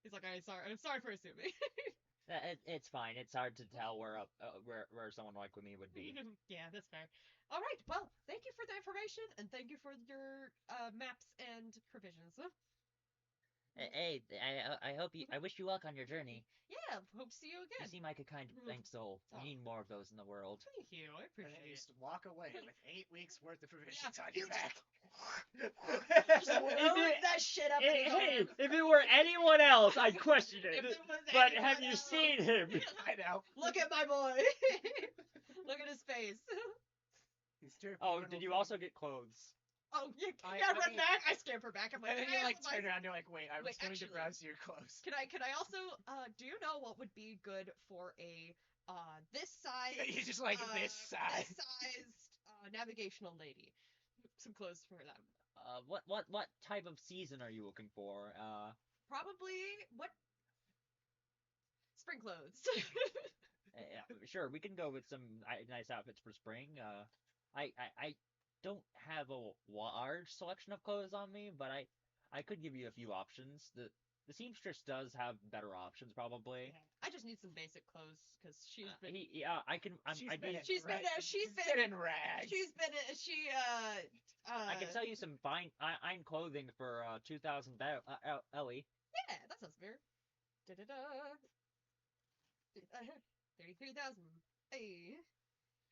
Speaker 2: He's like, I'm sorry for assuming.
Speaker 1: It's fine. It's hard to tell where someone like me would be.
Speaker 2: Yeah, that's fair. All right. Well, thank you for the information and thank you for your maps and provisions.
Speaker 1: Hey, I wish you luck on your journey.
Speaker 2: Yeah, hope to see you
Speaker 1: You
Speaker 2: again.
Speaker 1: seem like a kind soul. We need more of those in the world.
Speaker 2: Thank you. I
Speaker 3: And then
Speaker 2: appreciate
Speaker 3: you
Speaker 2: it.
Speaker 3: just walk away with 8 weeks worth of provisions
Speaker 2: Yeah,
Speaker 3: on your back.
Speaker 2: Just load that shit up. in his arms.
Speaker 1: if it were anyone else, I'd question
Speaker 2: If
Speaker 1: it.
Speaker 2: it was
Speaker 1: But
Speaker 2: anyone
Speaker 1: have you
Speaker 2: else-
Speaker 1: seen him?
Speaker 3: I know.
Speaker 2: Look at my boy. Look at his face.
Speaker 3: He's terrible.
Speaker 1: Oh, did you also get clothes?
Speaker 2: Oh, yeah,
Speaker 3: I
Speaker 2: run
Speaker 3: mean-
Speaker 2: back. I scamper back. I'm like,
Speaker 3: And then you
Speaker 2: "Hey,
Speaker 3: like
Speaker 2: what's my-"
Speaker 3: turn around, you're like, wait, I was
Speaker 2: Wait,
Speaker 3: going
Speaker 2: actually-
Speaker 3: to browse your clothes.
Speaker 2: Can I also do you know what would be good for a this size
Speaker 3: He's just like this size.
Speaker 2: this sized navigational lady? Some clothes for them.
Speaker 1: What type of season are you looking for?
Speaker 2: Probably what spring clothes.
Speaker 1: Sure, we can go with some nice outfits for spring. I don't have a large selection of clothes on me, but I could give you a few options. The seamstress does have better options, probably.
Speaker 2: I just need some basic clothes because she's been
Speaker 1: I can.
Speaker 3: She's
Speaker 1: I'd
Speaker 3: been
Speaker 1: be-
Speaker 3: in
Speaker 2: she's been
Speaker 3: rags.
Speaker 2: she's been
Speaker 3: Sit in rags.
Speaker 1: I can sell you some fine iron clothing for 2,000 Ellie.
Speaker 2: Yeah, that sounds fair. Da-da-da. 33,000. Hey.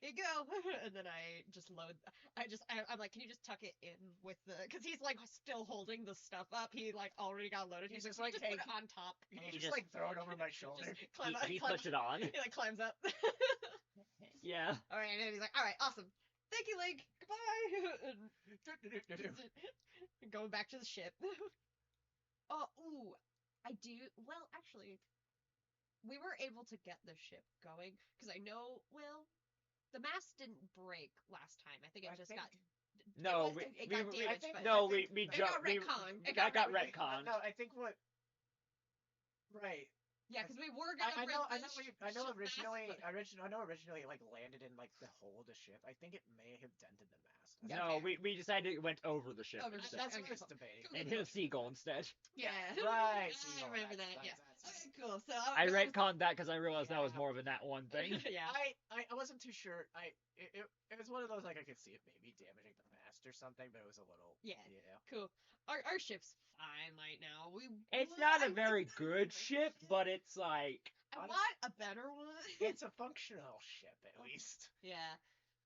Speaker 2: Here you go. And then I just load. I'm like, can you just tuck it in with the? Because he's like still holding the stuff up. He like already got loaded.
Speaker 3: He's
Speaker 2: He's
Speaker 3: just like,
Speaker 2: just
Speaker 3: hey,
Speaker 2: put it on top.
Speaker 3: You
Speaker 1: He
Speaker 3: just
Speaker 1: just-
Speaker 3: like throw it over my shoulder.
Speaker 2: Just climb up.
Speaker 1: He
Speaker 2: climb
Speaker 1: puts it on.
Speaker 2: He like climbs up.
Speaker 1: Yeah.
Speaker 2: All right, and he's like, all right, awesome. Thank you, Link. Goodbye. And going back to the ship. I do. Well, actually, we were able to get the ship going because I know. Well, the mast didn't break last time. I think it just got
Speaker 1: No,
Speaker 2: it got
Speaker 1: we
Speaker 2: damaged,
Speaker 3: think-
Speaker 2: but
Speaker 1: no,
Speaker 3: I think
Speaker 1: we
Speaker 2: it
Speaker 1: jumped.
Speaker 2: got retconned. It
Speaker 1: That got
Speaker 3: Right,
Speaker 1: retconned.
Speaker 3: No, I think what. Right.
Speaker 2: Yeah, because we were gonna.
Speaker 3: I know.
Speaker 2: bring
Speaker 3: I know.
Speaker 2: the ship
Speaker 3: Originally,
Speaker 2: mast,
Speaker 3: I know originally it like landed in like the hull of the ship. I think it may have dented the mast.
Speaker 2: Yeah,
Speaker 1: No,
Speaker 2: fair.
Speaker 1: we decided it went over the ship
Speaker 2: Over the
Speaker 1: instead.
Speaker 2: ship.
Speaker 3: That's what I
Speaker 2: Okay,
Speaker 3: was
Speaker 2: cool.
Speaker 3: debating.
Speaker 2: Cool.
Speaker 1: and hit a seagull instead.
Speaker 2: Yeah.
Speaker 3: Right.
Speaker 2: I remember that. Yeah. Okay, cool. So
Speaker 1: I
Speaker 2: was-
Speaker 1: retconned that because I realized that was
Speaker 3: Yeah.
Speaker 1: more of a that one thing.
Speaker 2: yeah.
Speaker 3: I wasn't too sure. It was one of those like I could see it maybe damaging the mast or something, but it was a little.
Speaker 2: Yeah.
Speaker 3: Yeah.
Speaker 2: Cool. Our ship's fine right now.
Speaker 1: It's not
Speaker 2: I
Speaker 1: a very
Speaker 2: like
Speaker 1: good
Speaker 2: the
Speaker 1: ship, but it's like
Speaker 2: I
Speaker 3: honest-
Speaker 2: want a better one.
Speaker 3: It's a functional ship at least.
Speaker 2: Yeah.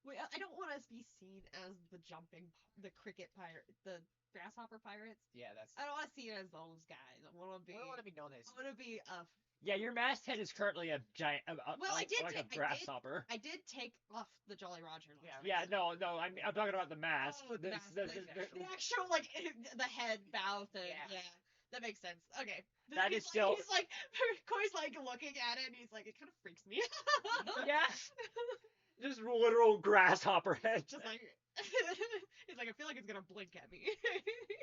Speaker 2: I don't want us to be seen as the cricket pirate, the grasshopper pirates.
Speaker 3: Yeah, that's.
Speaker 2: I don't want to see it as those guys. I want to be.
Speaker 3: I don't want to be known as.
Speaker 2: I want to be a.
Speaker 1: yeah, your masthead is currently a giant,
Speaker 2: Well, I did
Speaker 1: like a
Speaker 2: take- I did-
Speaker 1: grasshopper.
Speaker 2: I did take off the Jolly Roger. last
Speaker 3: Yeah,
Speaker 2: time,
Speaker 1: Yeah,
Speaker 2: so-
Speaker 1: no, I'm talking about the mast.
Speaker 2: Oh, the
Speaker 1: The-
Speaker 2: mast,
Speaker 1: the-
Speaker 2: the-
Speaker 1: the-
Speaker 2: The actual like the head mouth and
Speaker 3: Yeah.
Speaker 2: yeah. That makes sense. Okay.
Speaker 1: That
Speaker 2: He's
Speaker 1: is still-
Speaker 2: He's like Koi's like looking at it and he's like it kind of freaks me out.
Speaker 1: yeah, just literal grasshopper head.
Speaker 2: Just like he's like I feel like it's gonna blink at me.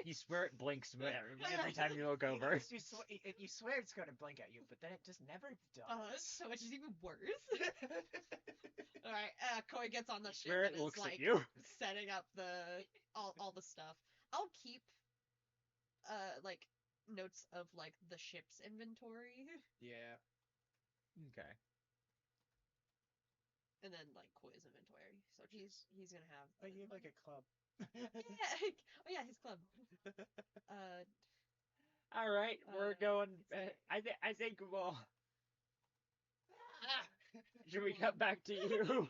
Speaker 1: You swear it blinks every time you look over.
Speaker 3: You swear it's going to blink at you, but then it just never does.
Speaker 2: So which is even worse. All right. Koi gets on the ship
Speaker 1: Swear
Speaker 2: and
Speaker 1: it
Speaker 2: is
Speaker 1: looks
Speaker 2: like
Speaker 1: at you.
Speaker 2: setting up all the stuff. I'll keep like notes of like the ship's inventory
Speaker 3: Yeah.
Speaker 1: Okay.
Speaker 2: and then like Koi's inventory. So he's gonna have.
Speaker 3: Oh, you have like a club.
Speaker 2: Yeah. Oh yeah, his club.
Speaker 1: All right, we're going. I think we'll. Should we cut back to you?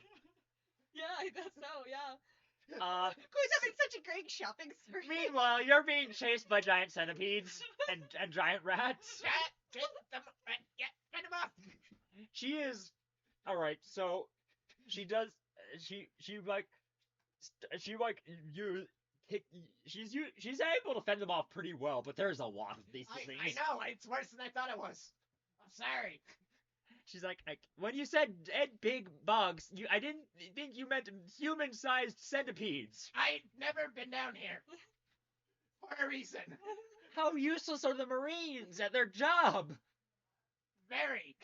Speaker 2: Yeah, I guess so. Yeah.
Speaker 1: Uh,
Speaker 2: Koi's having such a great shopping spree.
Speaker 1: meanwhile, you're being chased by giant centipedes and giant rats.
Speaker 3: Get them. Get them off.
Speaker 1: She is. All right, so she does. She like. She like you. She's able to fend them off pretty well, but there's a lot of these things.
Speaker 3: I know. It's worse than I thought it was. I'm sorry.
Speaker 1: She's like, when you said big bugs, I didn't think you meant human-sized centipedes.
Speaker 3: I've never been down here. For a reason.
Speaker 1: How useless are the Marines at their job?
Speaker 3: Very.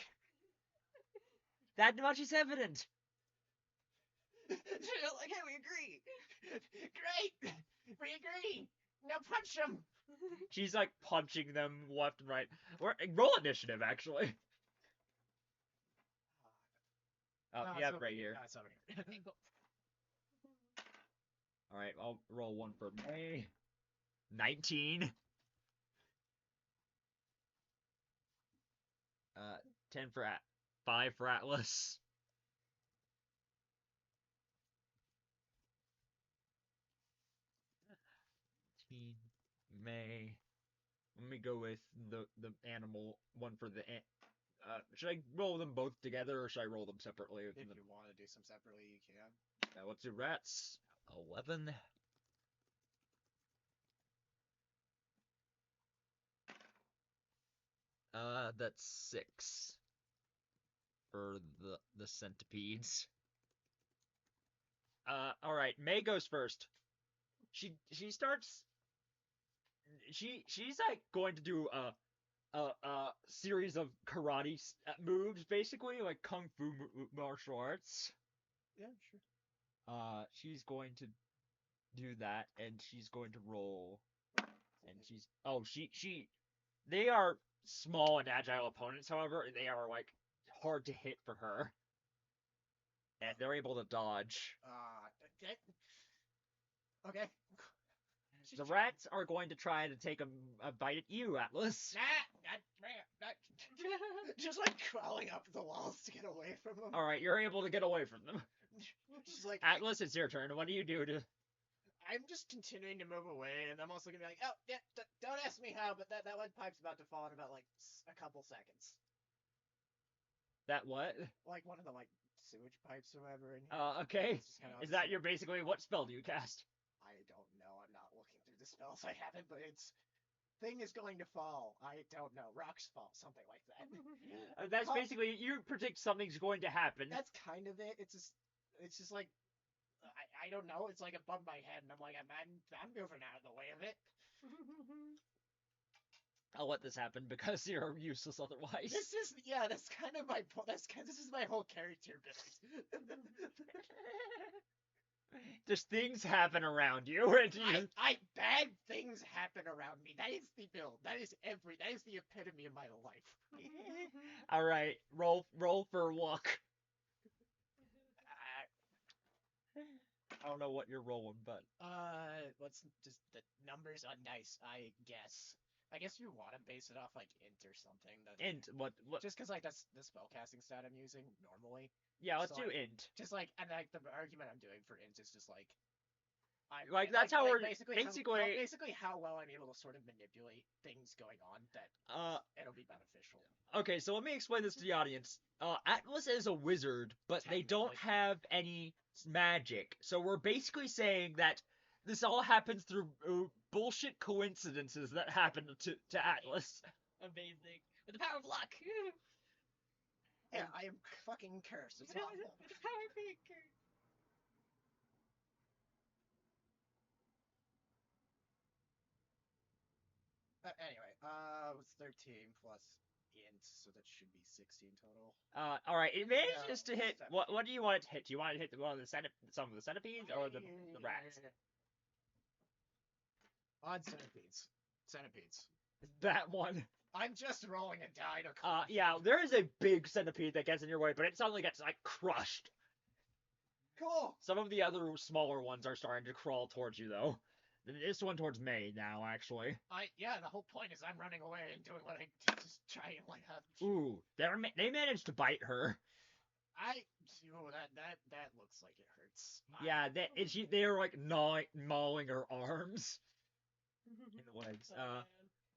Speaker 1: That much is evident.
Speaker 2: Like, hey, we agree.
Speaker 3: Great. We agree. Now punch them.
Speaker 1: She's like punching them left and right. Roll initiative, actually. Oh,
Speaker 3: No,
Speaker 1: yeah,
Speaker 3: it's over
Speaker 1: right here.
Speaker 3: No, it's over here.
Speaker 2: Okay, cool.
Speaker 1: All right, I'll roll one for May. 19. 10 for 5 for Atlas. May. Let me go with the animal one for the should I roll them both together or should I roll them separately?
Speaker 3: If you want to do some separately, you can.
Speaker 1: Let's do rats. 11. That's 6 for the centipedes. All right. May goes first. She starts. She's like going to do a series of karate moves, basically like kung fu martial arts.
Speaker 3: Yeah, sure.
Speaker 1: She's going to do that, and she's going to roll, and they are small and agile opponents, however, they are like hard to hit for her, and they're able to dodge.
Speaker 3: Okay.
Speaker 1: The rats are going to try to take a bite at you, Atlas.
Speaker 3: Just like crawling up the walls to get away from them.
Speaker 1: All right, you're able to get away from them.
Speaker 3: Just like
Speaker 1: Atlas, it's your turn. What do you do to?
Speaker 3: I'm just continuing to move away, and I'm also gonna be like, oh yeah, don't ask me how, but that lead pipe's about to fall in about like a couple seconds.
Speaker 1: That what?
Speaker 3: Like one of the like sewage pipes or whatever. In here.
Speaker 1: Okay.
Speaker 3: It's just kinda
Speaker 1: Is that your basically what spell do you cast?
Speaker 3: I don't know. I'm not looking through the spells I haven't, but it's thing is going to fall. I don't know. Rocks fall, something like that.
Speaker 1: That's
Speaker 3: Well,
Speaker 1: basically you predict something's going to happen.
Speaker 3: That's kind of it. It's just like I don't know. It's like above my head, and I'm like, I'm moving out of the way of it.
Speaker 1: I'll let this happen because you're useless otherwise.
Speaker 3: That's kind of my point. This is my whole character build.
Speaker 1: Just things happen around you, and you...
Speaker 3: Bad things happen around me. That is the build. That is the epitome of my life.
Speaker 1: All right, roll for luck. I don't know what you're rolling, but
Speaker 3: What's just the numbers on dice? I guess you want to base it off like int or something.
Speaker 1: int. What?
Speaker 3: Just because like that's the spellcasting stat I'm using normally.
Speaker 1: Yeah, let's
Speaker 3: So,
Speaker 1: do
Speaker 3: like,
Speaker 1: int.
Speaker 3: Just like, and like the argument I'm doing for int is just like,
Speaker 1: That's how we're
Speaker 3: basically how well I'm able to sort of manipulate things going on that it'll be beneficial.
Speaker 1: Okay, so let me explain this to the audience. Atlas is a wizard, but they don't have any magic. So we're basically saying that this all happens through bullshit coincidences that happen to Atlas.
Speaker 2: Amazing. With the power of luck.
Speaker 3: Yeah, I am fucking cursed. It's awful.
Speaker 2: With the power of being cursed.
Speaker 3: Anyway, it's 13 plus int, so that should be 16 total.
Speaker 1: All right, it manages to hit. What do you want it to hit? Do you want it to hit one of some of the centipedes or the rats?
Speaker 3: On centipedes. Centipedes.
Speaker 1: That one.
Speaker 3: I'm just rolling a die to.
Speaker 1: Yeah, there is a big centipede that gets in your way, but it suddenly gets like crushed.
Speaker 3: Cool.
Speaker 1: Some of the other smaller ones are starting to crawl towards you, though. This one towards May now, actually.
Speaker 3: The whole point is I'm running away and doing what I just try and like.
Speaker 1: Ooh, they managed to bite her.
Speaker 3: That looks like it hurts.
Speaker 1: Yeah, they're like mauling her arms in the legs.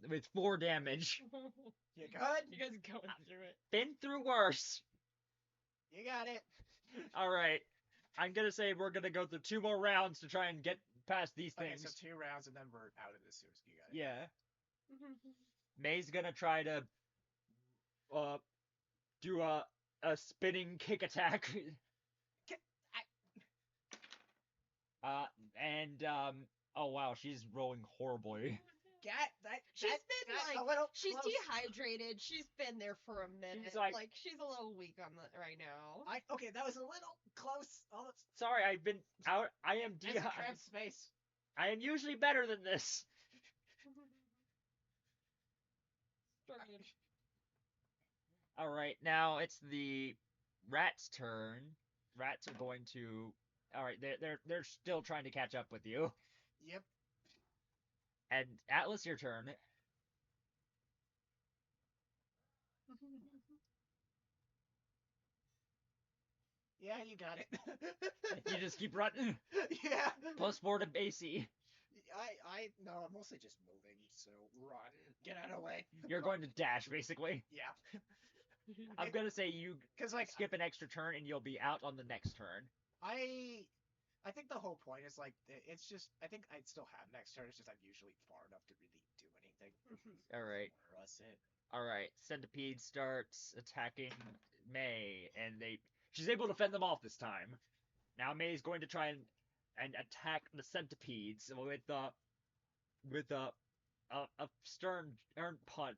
Speaker 1: With 4 damage.
Speaker 3: You good?
Speaker 2: You guys are going through it.
Speaker 1: Been through worse.
Speaker 3: You got it.
Speaker 1: All right, I'm gonna say we're gonna go through 2 more rounds to try and get past these things.
Speaker 3: Okay, so 2 rounds and then we're out of this. You got it.
Speaker 1: Yeah. May's gonna try to do a spinning kick attack. Oh wow, she's rolling horribly.
Speaker 2: She's
Speaker 3: close.
Speaker 2: dehydrated. She's been there for a minute.
Speaker 1: She's like
Speaker 2: she's a little weak on the right now.
Speaker 3: Okay, that was a little close. Almost.
Speaker 1: Sorry, I've been out. I am
Speaker 3: dehydrated. Space.
Speaker 1: I am usually better than this. All right, now it's the rats' turn. Rats are going to. All right, they're still trying to catch up with you.
Speaker 3: Yep.
Speaker 1: And Atlas, your turn.
Speaker 3: Yeah, you got it.
Speaker 1: You just keep running.
Speaker 3: Yeah.
Speaker 1: +4 to AC.
Speaker 3: No, I'm mostly just moving, so run. Get out of the way.
Speaker 1: You're going to dash, basically.
Speaker 3: Yeah.
Speaker 1: I'm gonna say you skip an extra turn and you'll be out on the next turn.
Speaker 3: I think the whole point is like it's just I think I'd still have next turn. It's just I'm usually far enough to really do anything.
Speaker 1: All right.
Speaker 3: Russ it.
Speaker 1: All right. Centipede starts attacking May, and she's able to fend them off this time. Now May's going to try and attack the centipedes with a stern punch,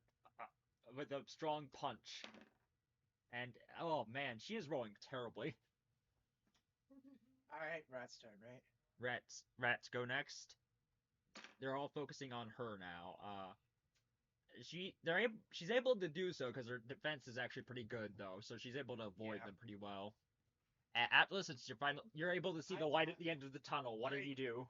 Speaker 1: with a strong punch. And oh man, she is rolling terribly.
Speaker 3: All right, Rat's turn, right?
Speaker 1: Rats go next. They're all focusing on her now. She's able to do so because her defense is actually pretty good though, so she's able to avoid them pretty well. Atlas, it's your final. You're able to see the light at the end of the tunnel. What do you do?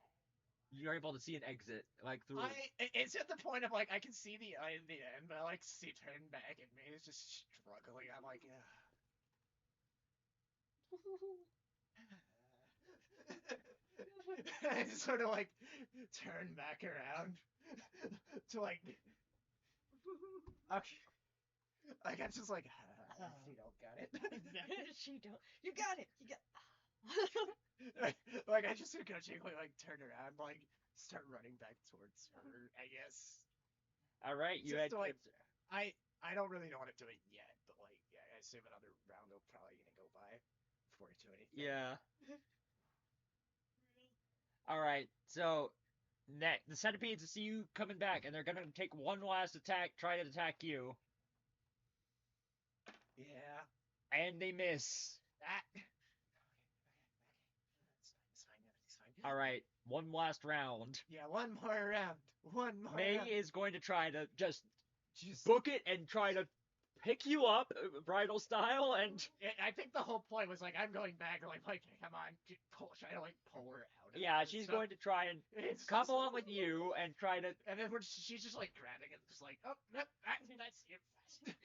Speaker 1: You're able to see an exit, like through.
Speaker 3: It's at the point of like I can see the end, but I like see turn back at me. It's just struggling. I'm like, I just sort of like turn back around to like. Okay. Like I'm just like, she don't got it.
Speaker 2: She don't. You got it. You got.
Speaker 3: Like I just begrudgingly like turn around, like start running back towards her. I guess.
Speaker 1: All right, you had.
Speaker 3: Like, I don't really know what I'm doing yet, but like yeah, I assume another round will probably gonna go by before I do anything.
Speaker 1: Yeah. All right, so the centipedes see you coming back, and they're gonna take one last attack, try to attack you,
Speaker 3: Yeah.
Speaker 1: and they miss.
Speaker 3: That. Okay. It's fine. It's fine.
Speaker 1: All right, one last round.
Speaker 3: Yeah, one more round. One more
Speaker 1: May
Speaker 3: round.
Speaker 1: is going to try to just
Speaker 3: Just
Speaker 1: book it and try to pick you up, bridal style, and
Speaker 3: I think the whole point was like I'm going back, like come on, try to like pull her out. Of
Speaker 1: yeah,
Speaker 3: it,
Speaker 1: she's
Speaker 3: so
Speaker 1: going to try and
Speaker 3: it's
Speaker 1: come
Speaker 3: just-
Speaker 1: along with you and try to.
Speaker 3: And then she's just like grabbing it, just like, oh, no, that's it.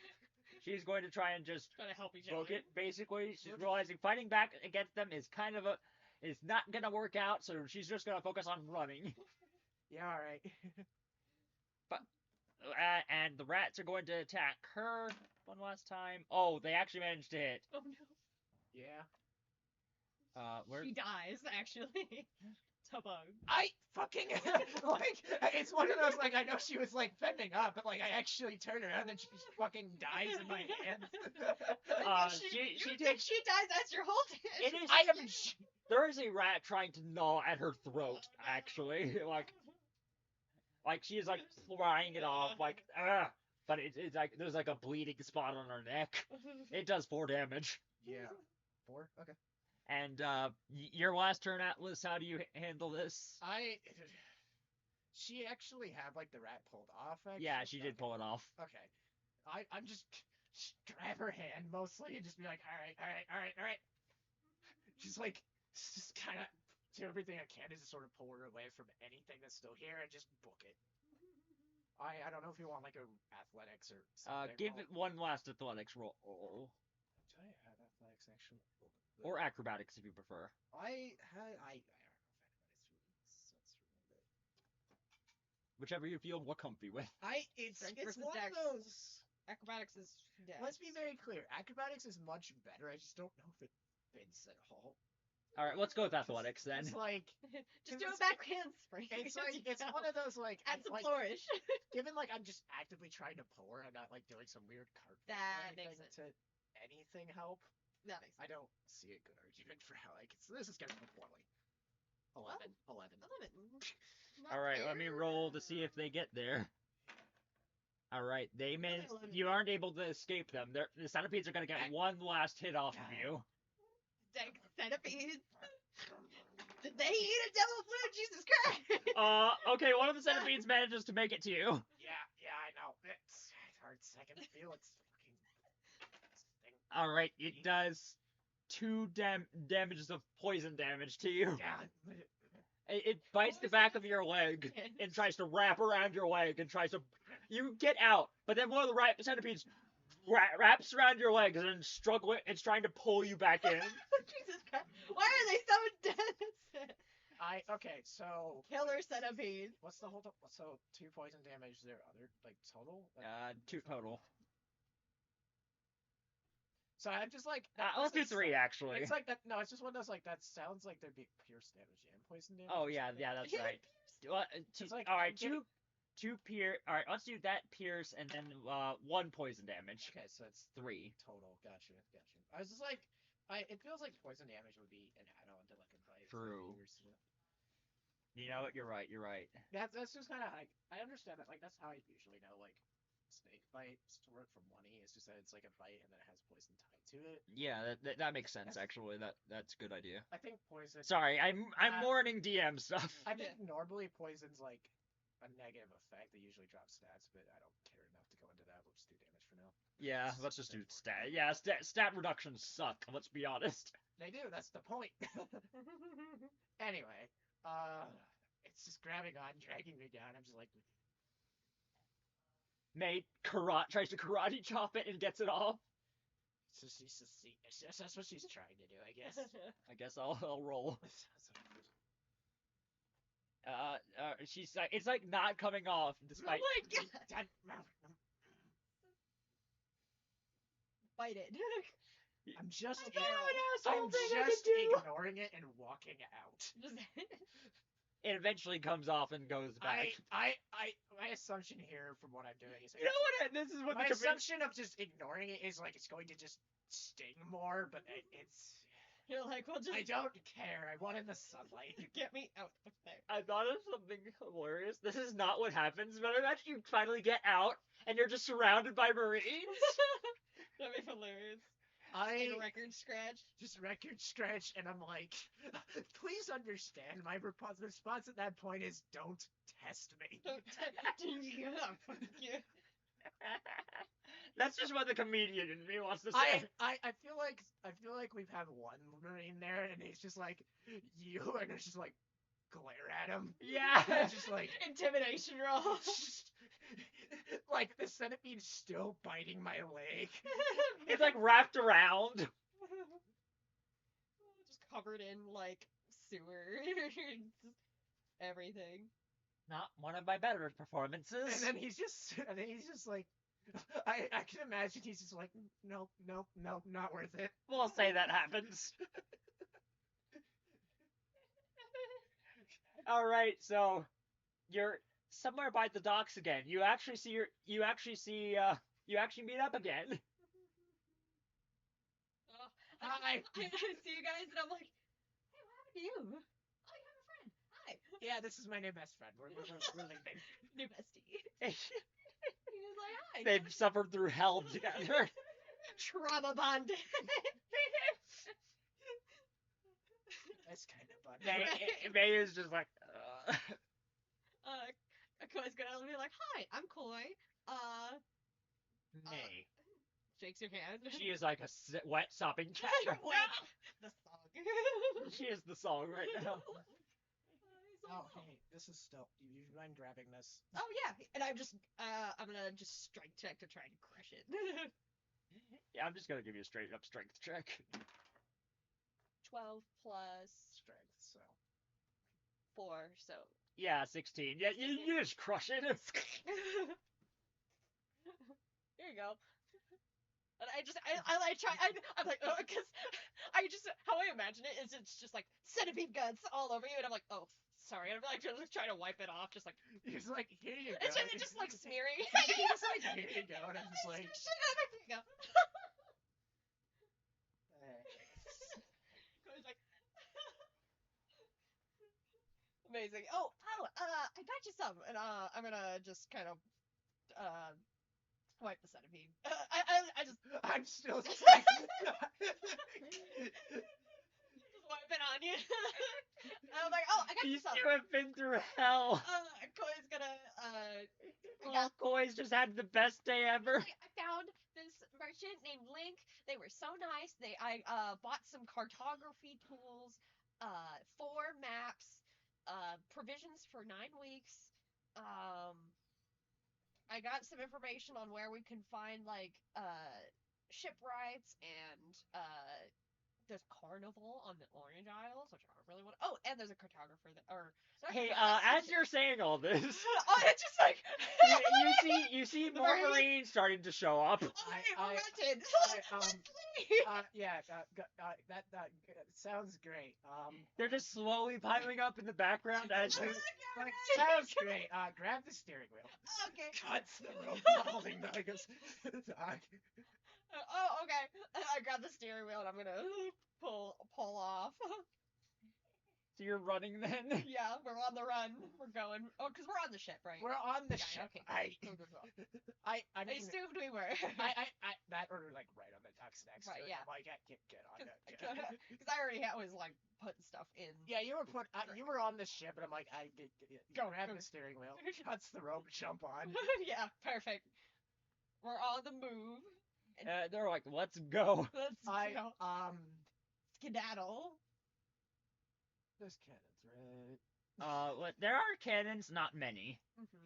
Speaker 1: She's going to try and just
Speaker 2: Trying to help each
Speaker 1: book
Speaker 2: other.
Speaker 1: it. Basically, she's realizing fighting back against them is kind of is not gonna work out, so she's just gonna focus on running.
Speaker 3: Yeah, all right.
Speaker 1: And the rats are going to attack her one last time. Oh, they actually managed to hit.
Speaker 2: Oh no.
Speaker 3: Yeah.
Speaker 1: Where?
Speaker 2: She dies, actually. Tubbo.
Speaker 3: I fucking like it's one of those like I know she was like bending up, but like I actually turn around and she just fucking dies in my hands.
Speaker 1: She
Speaker 2: think she dies as you're holding it?
Speaker 1: It is.
Speaker 3: I am.
Speaker 1: There is a rat trying to gnaw at her throat. Actually, like she is like flying it off, like but it's like there's like a bleeding spot on her neck. It does 4 damage.
Speaker 3: Yeah. 4. Okay.
Speaker 1: And your last turn, Atlas. How do you handle this?
Speaker 3: She actually had like the rat pulled off. Actually?
Speaker 1: Yeah, she did
Speaker 3: Okay.
Speaker 1: pull it off.
Speaker 3: Okay. I'm just grab her hand mostly and just be like, all right. Just kind of do everything I can to just sort of pull her away from anything that's still here and just book it. I don't know if you want like a athletics or something.
Speaker 1: Give it one last athletics roll,
Speaker 3: Do I have athletics actually?
Speaker 1: or acrobatics if you prefer.
Speaker 3: I don't know if acrobatics really sucks for me, but
Speaker 1: Whichever you feel more comfy with.
Speaker 3: it's
Speaker 2: Strength versus
Speaker 3: one
Speaker 2: dex.
Speaker 3: of those.
Speaker 2: Acrobatics is dex.
Speaker 3: Let's be very clear. Acrobatics is much better. I just don't know if it fits at all.
Speaker 1: All right, let's go with athletics then.
Speaker 3: It's like
Speaker 2: Just do a
Speaker 3: it's-
Speaker 2: back handspring.
Speaker 3: it's like it's one of those like
Speaker 2: Add some
Speaker 3: like
Speaker 2: flourish.
Speaker 3: given like I'm just actively trying to pull her, I'm not like doing some weird cart flip or
Speaker 2: That makes
Speaker 3: anything
Speaker 2: sense.
Speaker 3: to anything help.
Speaker 2: That makes
Speaker 3: I
Speaker 2: sense.
Speaker 3: don't see a good argument for how I can. So this is gonna go poorly. 11. 11.
Speaker 2: 11.
Speaker 1: All right, let me roll to see if they get there. All right, they managed.
Speaker 2: 11.
Speaker 1: You aren't able to escape them. The centipedes are gonna get one last hit off of you.
Speaker 2: Centipedes. Did they eat a devil fruit? Jesus Christ!
Speaker 1: Okay, one of the centipedes manages to make it to you.
Speaker 3: Yeah, I know. It's hard second feel. It's fucking thing.
Speaker 1: All right, it does 2 damages of poison damage to you.
Speaker 3: Yeah.
Speaker 1: It bites the back of your leg and tries to wrap around your leg and tries to. You get out, but then one of the centipedes wraps around your legs and struggling. It's trying to pull you back in.
Speaker 2: Jesus Christ! Why are they so intense?
Speaker 3: Okay, so
Speaker 2: Killer centipede.
Speaker 3: what's the whole? So 2 poison damage there. Other like total.
Speaker 1: 2 total.
Speaker 3: So I'm just like.
Speaker 1: Let's do 3 actually.
Speaker 3: It's like that. No, it's just one of those like that sounds like there'd be pierce damage and poison damage.
Speaker 1: Oh
Speaker 3: or
Speaker 1: yeah,
Speaker 3: something.
Speaker 1: that's right. Well,
Speaker 3: It's like,
Speaker 1: all right,
Speaker 3: I'm getting-
Speaker 1: two pierce. All right, let's do that pierce and then 1 poison damage.
Speaker 3: Okay, so it's
Speaker 1: 3.
Speaker 3: total. Gotcha. I was just like, it feels like poison damage would be an add-on to like a bite.
Speaker 1: True.
Speaker 3: Pierce,
Speaker 1: You know what? You're right.
Speaker 3: That's just kind of like I understand that like that's how I usually know like snake bites to work from 1E. It's just that it's like a bite and then it has poison tied to it.
Speaker 1: Yeah, that makes sense actually. That's a good idea.
Speaker 3: I think poison.
Speaker 1: Sorry, I'm mourning DM stuff.
Speaker 3: I think normally poison's like a negative effect that usually drops stats, but I don't care enough to go into that. We'll just do damage for now.
Speaker 1: Yeah, let's just do stat. Yeah, stat reductions suck. Let's be honest.
Speaker 3: They do. That's the point. Anyway, it's just grabbing on, dragging me down. I'm just like,
Speaker 1: May tries to karate chop it and gets it off.
Speaker 3: that's what she's trying to do, I guess.
Speaker 1: I guess I'll roll. She's like, it's like not coming off despite.
Speaker 2: Oh my god! Bite it.
Speaker 3: I'm just,
Speaker 1: I don't know an asshole
Speaker 3: I'm
Speaker 1: thing I
Speaker 3: just
Speaker 1: can do.
Speaker 3: ignoring it and walking out.
Speaker 1: It eventually comes off and goes back.
Speaker 3: My assumption here from what I'm doing is
Speaker 1: You know what? This is what
Speaker 3: my
Speaker 1: the
Speaker 3: assumption of just ignoring it is like it's going to just sting more, but it's
Speaker 2: You're like, well, just
Speaker 3: I don't care. I wanted the sunlight.
Speaker 2: get me out of there.
Speaker 1: I thought of something hilarious. This is not what happens, but imagine you finally get out and you're just surrounded by Marines.
Speaker 2: That'd be hilarious.
Speaker 3: I
Speaker 2: Like a record scratch.
Speaker 3: just record stretch, and I'm like, please understand. My response at that point is, don't test me.
Speaker 2: Yeah, fuck you.
Speaker 1: That's just what the comedian in me wants to say.
Speaker 3: I feel like we've had one Marine there, and he's just like, you, and it's just like, glare at him.
Speaker 1: Yeah.
Speaker 3: It's just like,
Speaker 2: Intimidation roll.
Speaker 3: like the centipede's still biting my leg.
Speaker 1: It's like wrapped around.
Speaker 2: Just covered in like sewer. Everything.
Speaker 1: Not one of my better performances.
Speaker 3: And then he's just like, I can imagine he's just like, nope, not worth it.
Speaker 1: We'll say that happens. All right, so you're somewhere by the docks again. You actually meet up again.
Speaker 2: I see you guys, and I'm like, hey, what happened to you? Oh, you have a friend. Hi.
Speaker 3: Yeah, this is my new best friend. We're leaving.
Speaker 2: New bestie. He was like, hi.
Speaker 1: They've suffered through hell together.
Speaker 2: Trauma bonded.
Speaker 3: That's kind of funny.
Speaker 1: May is just like,
Speaker 2: Koi's gonna be like, hi, I'm Koi.
Speaker 1: May.
Speaker 2: Shakes your hand.
Speaker 1: She is like a wet sopping cat.
Speaker 2: Wait, the song.
Speaker 1: She is the song right now.
Speaker 3: Oh, hey, this is still. Do you mind grabbing this?
Speaker 2: Oh yeah, and I'm gonna just strength check to try and crush it.
Speaker 1: Yeah, I'm just gonna give you a straight up strength check.
Speaker 2: 12 plus
Speaker 3: Strength, so.
Speaker 2: 4, so.
Speaker 1: Yeah, 16. Yeah, you just crush it.
Speaker 2: Here you go. And I'm like, oh, because how I imagine it is it's just like centipede guts all over you, and I'm like, oh, sorry. And I'm like, just trying to wipe it off, just like.
Speaker 3: He's like, here you go.
Speaker 2: It's just like smearing.
Speaker 3: He's like, here you go, and I'm just like.
Speaker 2: Here you go. Koi's like. Amazing. I got you some, and I'm gonna just kind of wipe the centipede.
Speaker 3: I'm still.
Speaker 2: Just wipe it on you. And I was like, oh, I got you
Speaker 1: These
Speaker 2: some.
Speaker 1: two have been through hell.
Speaker 2: Koi's gonna
Speaker 1: Koi's just had the best day ever.
Speaker 4: I found this merchant named Link. They were so nice. I bought some cartography tools, 4 maps, provisions for 9 weeks. I got some information on where we can find like shipwrights, and there's carnival on the Orange Isles, which I don't really want. Oh, and there's a cartographer that, or
Speaker 1: Hey, as you're saying all this,
Speaker 2: oh, it's just like
Speaker 1: you see
Speaker 2: The
Speaker 1: more
Speaker 2: Marines?
Speaker 1: Marines starting to show up.
Speaker 3: That sounds great.
Speaker 1: They're just slowly piling up in the background as you.
Speaker 3: Sounds great. Grab the steering wheel.
Speaker 2: Okay.
Speaker 3: Cuts the rope. Holding the
Speaker 2: Oh, okay. I grab the steering wheel and I'm gonna pull off.
Speaker 1: So you're running then?
Speaker 2: Yeah, we're on the run. We're going. Oh, because we're on the ship, right?
Speaker 3: We're on the
Speaker 2: Yeah,
Speaker 3: ship.
Speaker 2: okay.
Speaker 3: I
Speaker 2: I
Speaker 3: mean,
Speaker 2: assumed we were.
Speaker 3: I that order like right on the tux next
Speaker 2: Right,
Speaker 3: to it.
Speaker 2: yeah.
Speaker 3: I'm like, get on it.
Speaker 2: Because I already was like putting stuff in.
Speaker 3: Yeah, you were on the ship, and I'm like,
Speaker 2: Go,
Speaker 3: grab
Speaker 2: go.
Speaker 3: the steering wheel, cuts the rope, jump on.
Speaker 2: Yeah, perfect. We're on the move.
Speaker 1: They're like, let's go.
Speaker 2: Let's skedaddle.
Speaker 3: There's cannons, right?
Speaker 1: There are cannons, not many,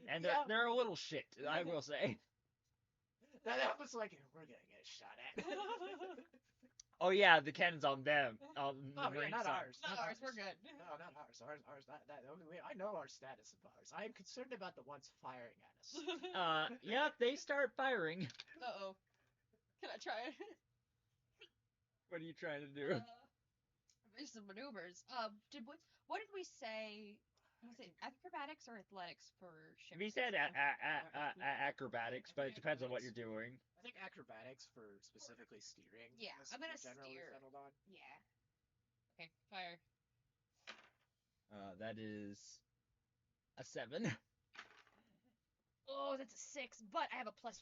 Speaker 1: and they're a little shit, I will say.
Speaker 3: That was like, we're gonna get shot at.
Speaker 1: Oh yeah, the cannons on them. On the
Speaker 3: Oh, yeah,
Speaker 1: Marine
Speaker 3: not
Speaker 1: side.
Speaker 3: ours.
Speaker 2: Not ours, we're good.
Speaker 3: No, not ours. Ours. I know our status of ours. I am concerned about the ones firing at us.
Speaker 1: Yeah, they start firing.
Speaker 2: Uh-oh. Can I try it?
Speaker 1: What are you trying to do?
Speaker 2: There's some maneuvers.
Speaker 4: What did we say? Was it acrobatics or athletics for ship?
Speaker 1: We said acrobatics, but it depends on what you're doing.
Speaker 3: I think acrobatics for specifically steering.
Speaker 4: Yeah,
Speaker 3: is
Speaker 4: I'm gonna
Speaker 3: generally
Speaker 4: steer.
Speaker 3: settled on.
Speaker 4: Yeah.
Speaker 2: Okay, fire.
Speaker 1: That is a 7.
Speaker 2: Oh, that's a 6, but I have a +5.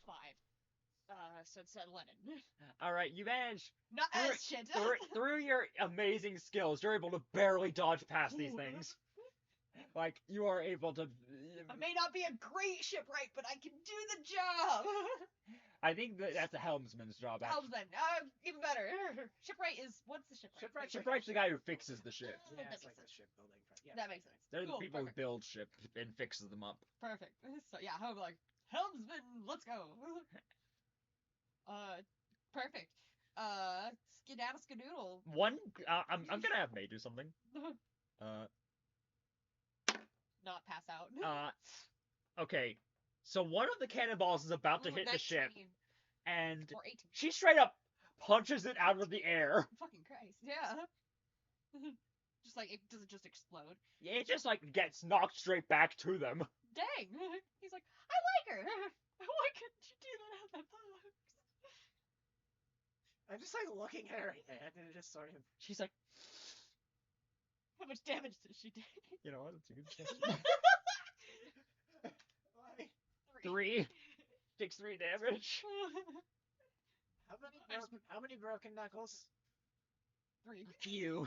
Speaker 2: So it's 11.
Speaker 1: All right, you manage
Speaker 2: Not
Speaker 1: through,
Speaker 2: as shit.
Speaker 1: through your amazing skills. You're able to barely dodge past these things. Like you are able to.
Speaker 2: I may not be a great shipwright, but I can do the job.
Speaker 1: I think that's a helmsman's job. Actually.
Speaker 2: Helmsman, even better. Shipwright is what's the shipwright?
Speaker 3: Shipwright's
Speaker 1: Shipwright's the guy who fixes the ship.
Speaker 3: Yeah,
Speaker 2: That
Speaker 3: it's like
Speaker 2: makes
Speaker 3: the
Speaker 2: sense.
Speaker 3: shipbuilding. Yeah.
Speaker 2: That makes sense.
Speaker 1: They're the
Speaker 2: Cool,
Speaker 1: people
Speaker 2: perfect.
Speaker 1: who build ship and fixes them up.
Speaker 2: Perfect. So yeah, I'm like helmsman. Let's go. Perfect. Skedaddle skadoodle.
Speaker 1: One, I'm gonna have May do something.
Speaker 2: Not pass out.
Speaker 1: Okay. So one of the cannonballs is about to hit the ship,
Speaker 2: 19
Speaker 1: and
Speaker 2: or 18.
Speaker 1: she straight up punches it out of the air.
Speaker 2: Fucking Christ. Yeah. Just like it doesn't just explode.
Speaker 1: It just like gets knocked straight back to them.
Speaker 2: Dang. He's like, I like her. Why couldn't you do that out of the box?
Speaker 3: I'm just like looking at her hand and it just sort of.
Speaker 1: She's like,
Speaker 2: How much damage did she take?
Speaker 1: you know what? It's a good question.
Speaker 3: Why?
Speaker 1: 3. Takes 3 damage.
Speaker 3: How many broken knuckles?
Speaker 2: 3.
Speaker 1: You.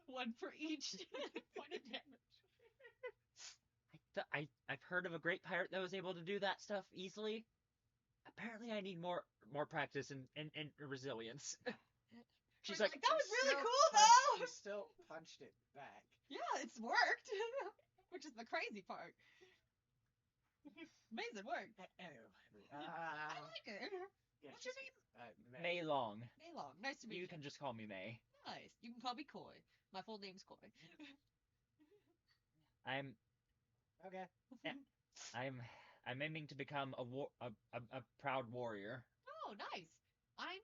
Speaker 2: 1 for each point of damage.
Speaker 1: I've heard of a great pirate that was able to do that stuff easily. Apparently, I need more practice and resilience. She's
Speaker 2: We're
Speaker 1: like,
Speaker 2: that was really
Speaker 3: Still
Speaker 2: cool
Speaker 3: punched-
Speaker 2: though.
Speaker 3: You still punched it back.
Speaker 2: Yeah, it's worked. Which is the crazy part. Amazing work.
Speaker 3: Anyway.
Speaker 2: I like her.
Speaker 3: Yeah,
Speaker 2: What's your
Speaker 3: she's-
Speaker 2: name?
Speaker 1: May Long.
Speaker 2: May Long. Nice to meet you.
Speaker 1: You can just call me May.
Speaker 2: Nice. You can call me Coy. My full name's Coy.
Speaker 1: I'm
Speaker 3: Okay.
Speaker 1: I'm aiming to become a proud warrior.
Speaker 2: Oh, nice. I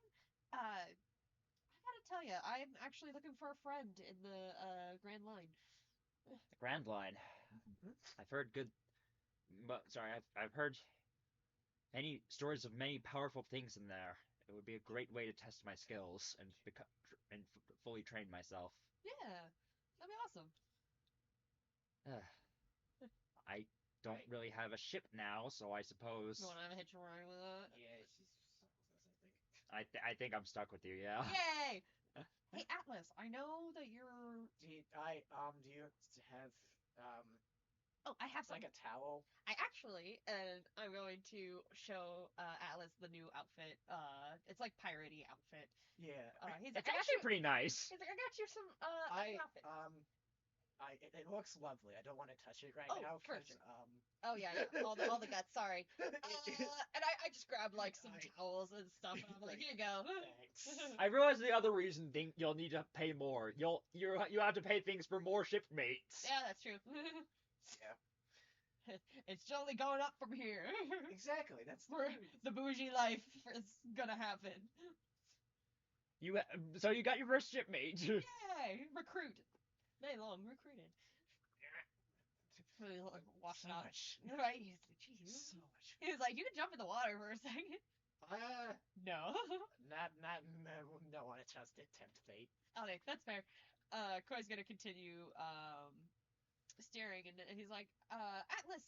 Speaker 2: gotta tell you, I'm actually looking for a friend in the Grand Line.
Speaker 1: The Grand Line. I've heard good. But sorry, I've heard many stories of many powerful things in there. It would be a great way to test my skills and fully train myself.
Speaker 2: Yeah, that'd be awesome.
Speaker 1: I don't really have a ship now, so I suppose
Speaker 2: You wanna have a hitch and ride with that?
Speaker 3: Yeah, she's.
Speaker 1: I think I'm stuck with you. Yeah.
Speaker 2: Yay! Hey Atlas, I know that you're.
Speaker 3: Do you have
Speaker 2: Oh, I have
Speaker 3: like
Speaker 2: some.
Speaker 3: a towel?
Speaker 2: I actually, and I'm going to show Atlas the new outfit. It's like piratey outfit.
Speaker 3: Yeah.
Speaker 2: He's
Speaker 1: It's
Speaker 2: like, I got
Speaker 1: actually
Speaker 2: you.
Speaker 1: pretty nice.
Speaker 2: He's like, I got you some outfit.
Speaker 3: It looks lovely. I don't want to touch it right
Speaker 2: Oh,
Speaker 3: now because
Speaker 2: perfect. Oh yeah, all the guts. Sorry. And I just grabbed like some towels and stuff, and I'm like, here you go.
Speaker 3: Thanks.
Speaker 1: I realize the other reason you'll need to pay more. You have to pay things for more shipmates.
Speaker 2: Yeah, that's true.
Speaker 3: Yeah.
Speaker 2: It's only going up from here.
Speaker 3: Exactly. That's
Speaker 2: Where the bougie life is gonna happen.
Speaker 1: So you got your first shipmate.
Speaker 2: Yay! Recruit. May Long recruited. Really wash
Speaker 3: so
Speaker 2: it out.
Speaker 3: much.
Speaker 2: Right? He's like, jeez.
Speaker 3: So much.
Speaker 2: He was like, you can jump in the water for a second. No.
Speaker 3: Don't want to tempt fate.
Speaker 2: Okay, that's fair. Koi's gonna continue steering, and he's like, Atlas,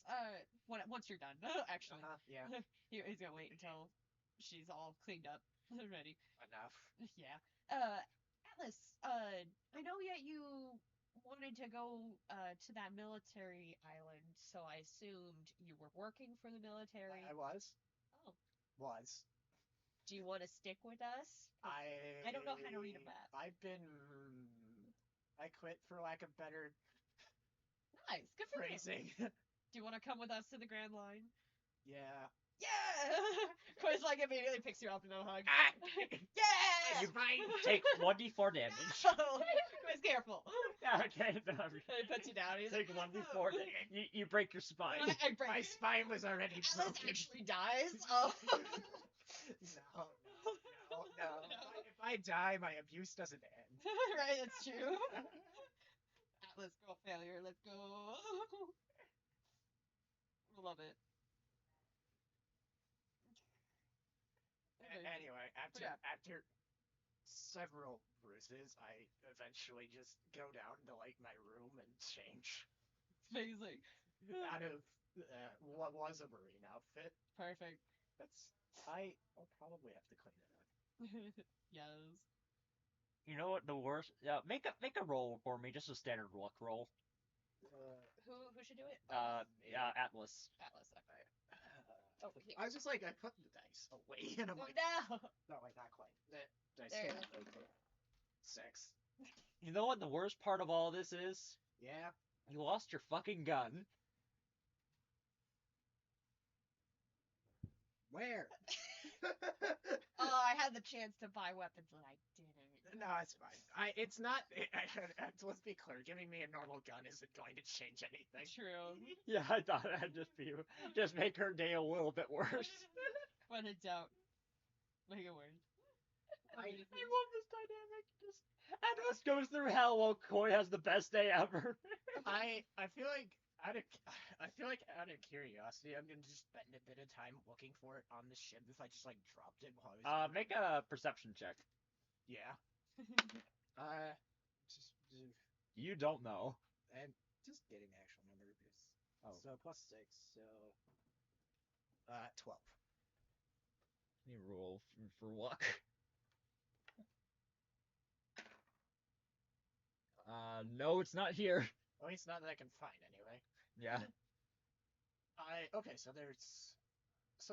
Speaker 2: once you're done, actually,
Speaker 3: Yeah.
Speaker 2: he's gonna wait until she's all cleaned up, ready.
Speaker 3: Enough.
Speaker 2: Yeah. Atlas, I know yet you wanted to go to that military island, so I assumed you were working for the military.
Speaker 3: I was.
Speaker 2: Oh.
Speaker 3: Was.
Speaker 2: Do you want to stick with us? I don't know how to read a map.
Speaker 3: I quit for lack of better
Speaker 2: Nice, good for you.
Speaker 3: phrasing.
Speaker 2: Do you want to come with us to the Grand Line?
Speaker 3: Yeah.
Speaker 2: Yeah! Koi's like immediately picks you up in a hug.
Speaker 1: Ah!
Speaker 2: Yeah!
Speaker 1: You take 1d4 damage.
Speaker 2: No! Koi's careful.
Speaker 1: Okay,
Speaker 2: He puts you down. He's
Speaker 1: take
Speaker 2: like,
Speaker 1: 1d4. You break your spine.
Speaker 2: I break.
Speaker 3: My spine was already
Speaker 2: Atlas
Speaker 3: broken.
Speaker 2: actually dies. Oh.
Speaker 3: No. If I die, my abuse doesn't end.
Speaker 2: Right, that's true. Atlas, girl failure. Let's go. Love it. Okay.
Speaker 3: Anyway,
Speaker 2: Yeah.
Speaker 3: after several bruises, I eventually just go down to like my room and change
Speaker 2: Amazing.
Speaker 3: out of what was a Marine outfit.
Speaker 2: Perfect.
Speaker 3: I'll probably have to clean it up.
Speaker 2: Yes.
Speaker 1: You know what the worst? Make a roll for me, just a standard luck roll.
Speaker 4: Who should do it?
Speaker 1: Atlas.
Speaker 2: Atlas. Okay.
Speaker 4: Oh, here.
Speaker 3: I was just like, I put the dice away, and I'm like,
Speaker 2: No.
Speaker 3: no, wait, not quite. Dice
Speaker 4: There.
Speaker 3: can't go. 6.
Speaker 1: You know what the worst part of all this is?
Speaker 3: Yeah.
Speaker 1: You lost your fucking gun.
Speaker 3: Where?
Speaker 4: Oh, I had the chance to buy weapons and I didn't.
Speaker 3: No, it's fine. It's not. Let's be clear. Giving me a normal gun isn't going to change anything.
Speaker 2: True.
Speaker 1: Yeah, I thought that'd just make her day a little bit worse.
Speaker 2: When in doubt, make it worse.
Speaker 1: I love this dynamic. Just Atlas goes through hell while Koi has the best day ever.
Speaker 3: I feel like out of curiosity, I'm gonna just spend a bit of time looking for it on the ship if I just like dropped it while I was.
Speaker 1: Make a perception check.
Speaker 3: Yeah. Just
Speaker 1: You don't know.
Speaker 3: and just getting the actual number because so plus 6, so 12.
Speaker 1: Let me roll for luck. No, it's not here.
Speaker 3: At least not that I can find anyway.
Speaker 1: Yeah.
Speaker 3: Okay, so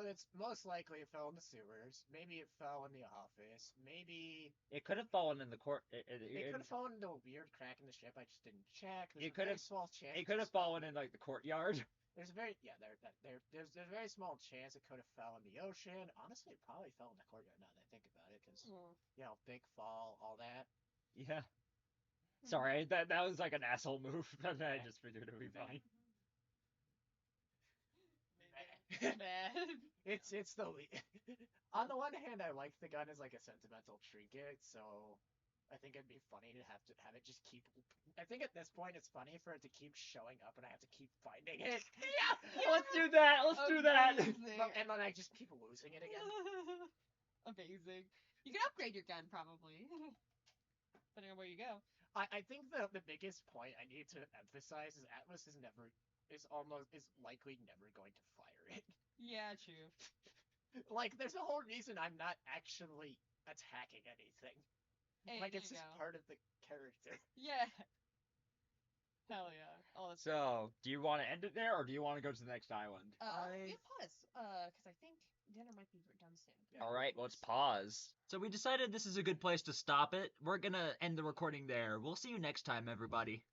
Speaker 3: it's most likely it fell in the sewers. Maybe it fell in the office. Maybe
Speaker 1: It could have fallen in the court.
Speaker 3: it could have fallen into a weird crack in the ship. I just didn't check. There's
Speaker 1: It
Speaker 3: a
Speaker 1: could
Speaker 3: very
Speaker 1: have-
Speaker 3: small chance.
Speaker 1: It could have fallen in like the courtyard.
Speaker 3: There's a very there's a very small chance it could have fell in the ocean. Honestly, it probably fell in the courtyard now that I think about it, because big fall, all that.
Speaker 1: Yeah. Sorry, that was like an asshole move, but I just figured it would be fine.
Speaker 2: Man.
Speaker 3: It's the on the one hand, I like the gun as like a sentimental trinket, so I think it'd be funny to have it just keep. I think at this point it's funny for it to keep showing up and I have to keep finding it.
Speaker 1: Yeah, let's do that. Let's do that.
Speaker 2: Amazing.
Speaker 3: And then I just keep losing it again.
Speaker 2: Amazing. You can upgrade your gun probably, depending on where you go.
Speaker 3: I think the biggest point I need to emphasize is Atlas is likely never going to fire it.
Speaker 2: Yeah, true.
Speaker 3: Like, there's a whole reason I'm not actually attacking anything.
Speaker 2: Hey,
Speaker 3: Like,
Speaker 2: there
Speaker 3: it's
Speaker 2: you
Speaker 3: just
Speaker 2: go.
Speaker 3: part of the character.
Speaker 2: Yeah. Hell yeah. Oh, that's
Speaker 1: So, do you want to end it there, or do you want to go to the next island?
Speaker 4: We'll pause. Because I think dinner might be done soon.
Speaker 3: Yeah,
Speaker 1: All right, let's pause. So we decided this is a good place to stop it. We're gonna end the recording there. We'll see you next time, everybody.